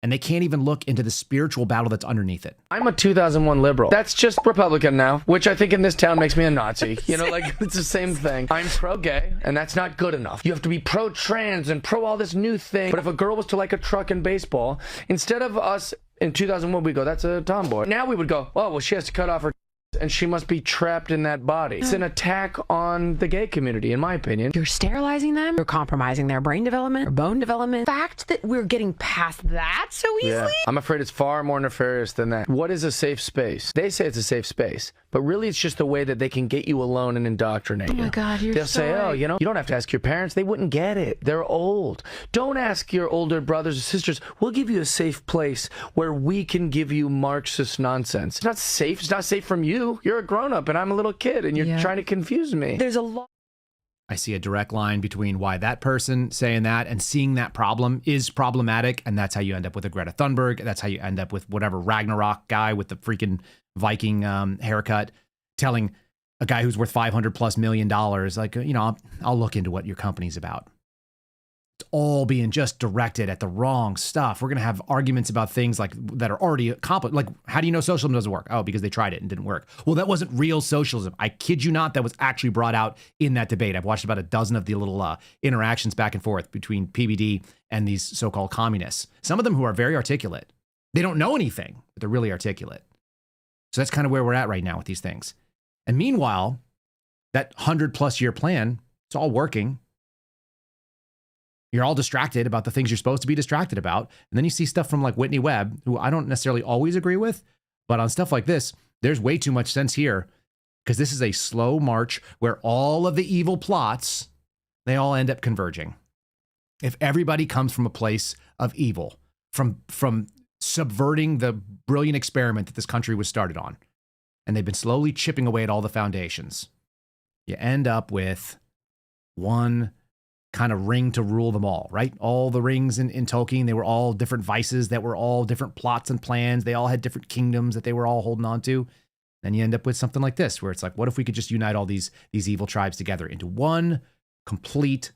And they can't even look into the spiritual battle that's underneath it. I'm a 2001 liberal. That's just Republican now, which I think in this town makes me a Nazi. You know, like, it's the same thing. I'm pro-gay, and that's not good enough. You have to be pro-trans and pro all this new thing. But if a girl was to like a truck and baseball, instead of us in 2001, we go, that's a tomboy. Now we would go, oh, well, she has to cut off her and she must be trapped in that body. It's an attack on the gay community, in my opinion. You're sterilizing them, you're compromising their brain development, or bone development. The fact that we're getting past that so easily? Yeah, I'm afraid it's far more nefarious than that. What is a safe space? They say it's a safe space, but really it's just a way that they can get you alone and indoctrinate you. Oh my God, They'll say, oh, you know, you don't have to ask your parents. They wouldn't get it. They're old. Don't ask your older brothers or sisters. We'll give you a safe place where we can give you Marxist nonsense. It's not safe. It's not safe from you. You're a grown-up and I'm a little kid and you're trying to confuse me. There's a lot. I see a direct line between why that person saying that and seeing that problem is problematic, and that's how you end up with a Greta Thunberg. That's how you end up with whatever Ragnarok guy with the freaking Viking haircut telling a guy who's worth $500+ million, like, I'll look into what your company's about. It's all being just directed at the wrong stuff. We're going to have arguments about things like that are already accomplished. Like, how do you know socialism doesn't work? Oh, because they tried it and didn't work. Well, that wasn't real socialism. I kid you not. That was actually brought out in that debate. I've watched about a dozen of the little interactions back and forth between PBD and these so-called communists. Some of them who are very articulate. They don't know anything, but they're really articulate. So that's kind of where we're at right now with these things. And meanwhile, that 100+ year plan, it's all working. You're all distracted about the things you're supposed to be distracted about. And then you see stuff from like Whitney Webb, who I don't necessarily always agree with, but on stuff like this, there's way too much sense here because this is a slow march where all of the evil plots, they all end up converging. If everybody comes from a place of evil, from subverting the brilliant experiment that this country was started on, and they've been slowly chipping away at all the foundations, you end up with one kind of ring to rule them all, right? All the rings in Tolkien, they were all different vices that were all different plots and plans. They all had different kingdoms that they were all holding on to. Then you end up with something like this, where it's like, what if we could just unite all these evil tribes together into one complete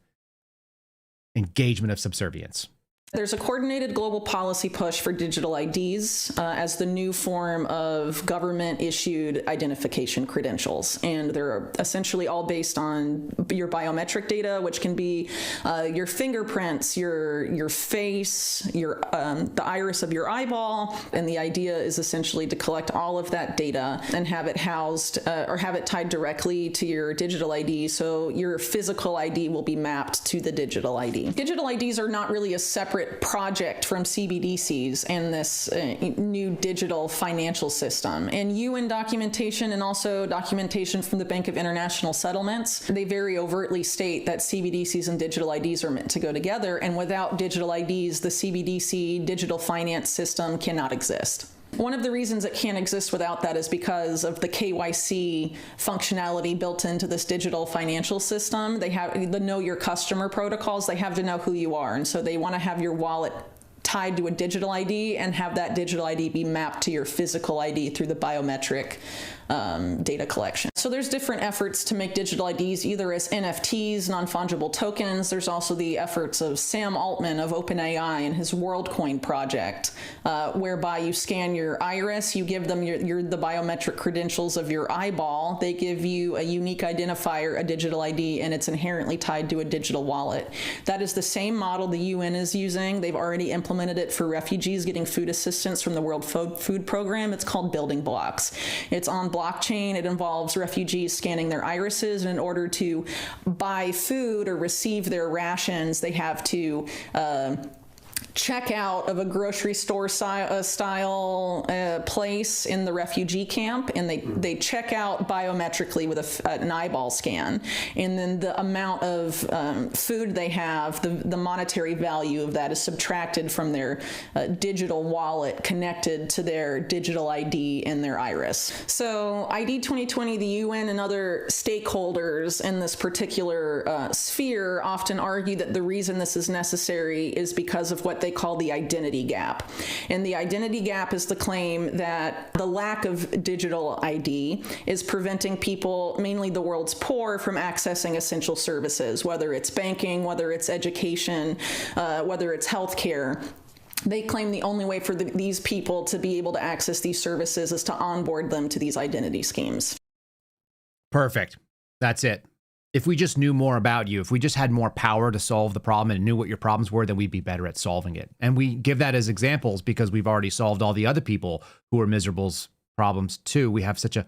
engagement of subservience? There's a coordinated global policy push for digital IDs as the new form of government-issued identification credentials. And they're essentially all based on your biometric data, which can be your fingerprints, your face, the iris of your eyeball. And the idea is essentially to collect all of that data and have it housed or have it tied directly to your digital ID. So your physical ID will be mapped to the digital ID. Digital IDs are not really a separate project from CBDCs and this new digital financial system. And UN documentation and also documentation from the Bank of International Settlements, they very overtly state that CBDCs and digital IDs are meant to go together. And without digital IDs, the CBDC digital finance system cannot exist. One of the reasons it can't exist without that is because of the KYC functionality built into this digital financial system. They have the know your customer protocols. They have to know who you are. And so they want to have your wallet tied to a digital ID and have that digital ID be mapped to your physical ID through the biometric data collection. So there's different efforts to make digital IDs either as NFTs, non-fungible tokens. There's also the efforts of Sam Altman of OpenAI and his WorldCoin project, whereby you scan your iris, you give them the biometric credentials of your eyeball. They give you a unique identifier, a digital ID, and it's inherently tied to a digital wallet. That is the same model the UN is using. They've already implemented it for refugees getting food assistance from the World Food Program. It's called Building Blocks. It's on blockchain. It involves refugees scanning their irises, and in order to buy food or receive their rations, they have to check out of a grocery store style place in the refugee camp, and they check out biometrically with an eyeball scan, and then the amount of food they have, the monetary value of that is subtracted from their digital wallet connected to their digital ID and their iris. So ID 2020, the UN and other stakeholders in this particular sphere often argue that the reason this is necessary is because of what they call the identity gap. And the identity gap is the claim that the lack of digital ID is preventing people, mainly the world's poor, from accessing essential services, whether it's banking, whether it's education, whether it's healthcare. They claim the only way for these people to be able to access these services is to onboard them to these identity schemes. Perfect. That's it. If we just knew more about you, if we just had more power to solve the problem and knew what your problems were, then we'd be better at solving it. And we give that as examples because we've already solved all the other people who are miserable's problems too. We have such a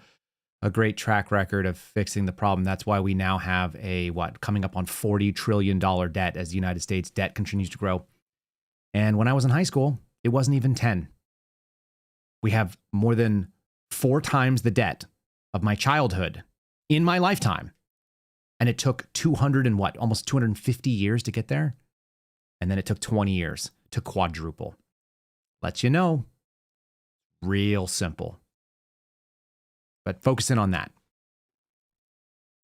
great track record of fixing the problem. That's why we now have coming up on $40 trillion debt as the United States debt continues to grow. And when I was in high school, it wasn't even 10. We have more than 4 times the debt of my childhood in my lifetime. And it took almost 250 years to get there. And then it took 20 years to quadruple. Lets you know, real simple. But focus in on that.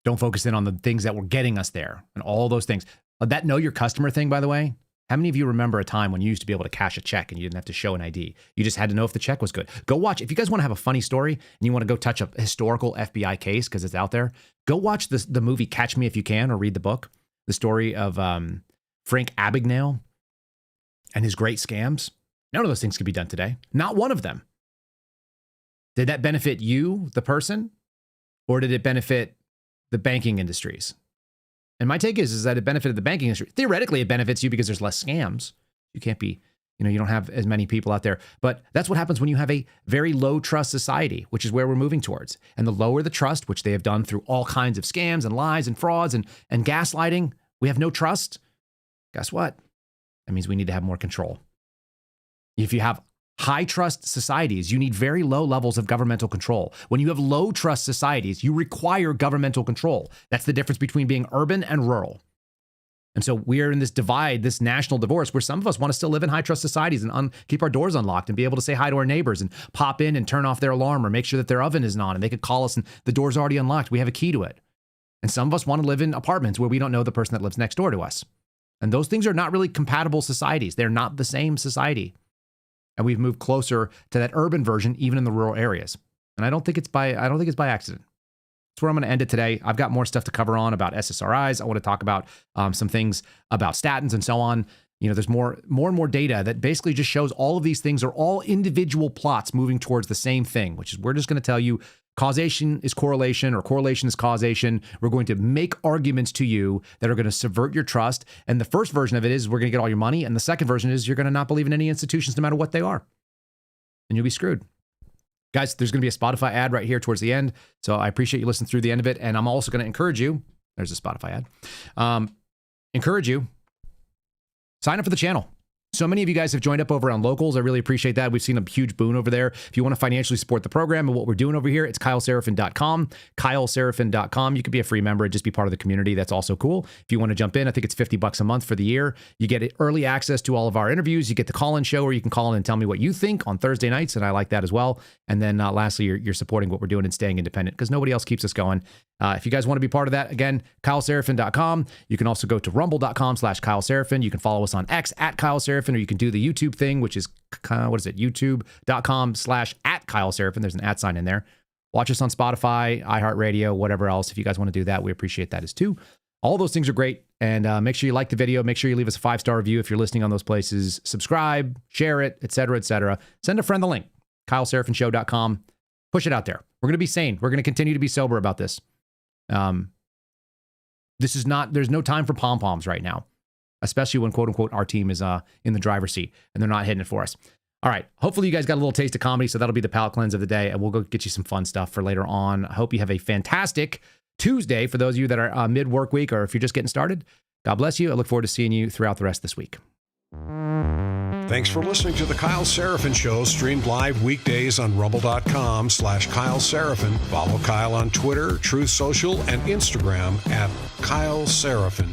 Don't focus in on the things that were getting us there and all those things. That know your customer thing, by the way, How many of you remember a time when you used to be able to cash a check and you didn't have to show an ID? You just had to know if the check was good. Go watch. If you guys want to have a funny story and you want to go touch a historical FBI case because it's out there, go watch the movie Catch Me If You Can or read the book. The story of Frank Abagnale and his great scams. None of those things could be done today. Not one of them. Did that benefit you, the person, or did it benefit the banking industries? And my take is that it benefited the banking industry. Theoretically, it benefits you because there's less scams. You can't be, you don't have as many people out there. But that's what happens when you have a very low trust society, which is where we're moving towards. And the lower the trust, which they have done through all kinds of scams and lies and frauds and gaslighting, we have no trust. Guess what? That means we need to have more control. If you have high trust societies, you need very low levels of governmental control. When you have low trust societies, you require governmental control. That's the difference between being urban and rural. And so we are in this divide, this national divorce, where some of us want to still live in high trust societies and keep our doors unlocked and be able to say hi to our neighbors and pop in and turn off their alarm or make sure that their oven isn't on and they could call us and the door's already unlocked. We have a key to it. And some of us want to live in apartments where we don't know the person that lives next door to us. And those things are not really compatible societies. They're not the same society. And we've moved closer to that urban version, even in the rural areas. And I don't think it's by accident. That's where I'm going to end it today. I've got more stuff to cover on about SSRIs. I want to talk about some things about statins and so on. There's more and more data that basically just shows all of these things are all individual plots moving towards the same thing, which is we're just going to tell you causation is correlation or correlation is causation. We're going to make arguments to you that are going to subvert your trust. And the first version of it is we're going to get all your money. And the second version is you're going to not believe in any institutions no matter what they are. And you'll be screwed. Guys, there's going to be a Spotify ad right here towards the end. So I appreciate you listening through the end of it. And I'm also going to encourage you. There's a Spotify ad. Encourage you. Sign up for the channel. So many of you guys have joined up over on Locals. I really appreciate that. We've seen a huge boon over there. If you want to financially support the program and what we're doing over here, it's KyleSerafin.com. KyleSerafin.com. You could be a free member and just be part of the community. That's also cool. If you want to jump in, I think it's $50 a month for the year. You get early access to all of our interviews. You get the call-in show where you can call in and tell me what you think on Thursday nights, and I like that as well. And then lastly, you're supporting what we're doing and staying independent because nobody else keeps us going. If you guys want to be part of that, again, KyleSerafin.com. You can also go to rumble.com/KyleSerafin. You can follow us on X @KyleSerafin, or you can do the YouTube thing, which is, YouTube.com/@KyleSerafin. There's an @ in there. Watch us on Spotify, iHeartRadio, whatever else. If you guys want to do that, we appreciate that as too. All those things are great. And make sure you like the video. Make sure you leave us a 5-star review if you're listening on those places. Subscribe, share it, etc., etc. Send a friend the link. KyleSerafinShow.com. Push it out there. We're going to be sane. We're going to continue to be sober about this. There's no time for pom-poms right now, especially when, quote unquote, our team is in the driver's seat and they're not hitting it for us. All right. Hopefully you guys got a little taste of comedy. So that'll be the palate cleanse of the day. And we'll go get you some fun stuff for later on. I hope you have a fantastic Tuesday for those of you that are mid-work week, or if you're just getting started. God bless you. I look forward to seeing you throughout the rest of this week. Thanks for listening to The Kyle Serafin Show, streamed live weekdays on rumble.com/Kyle Serafin. Follow Kyle on Twitter, Truth Social, and Instagram @Kyle Serafin.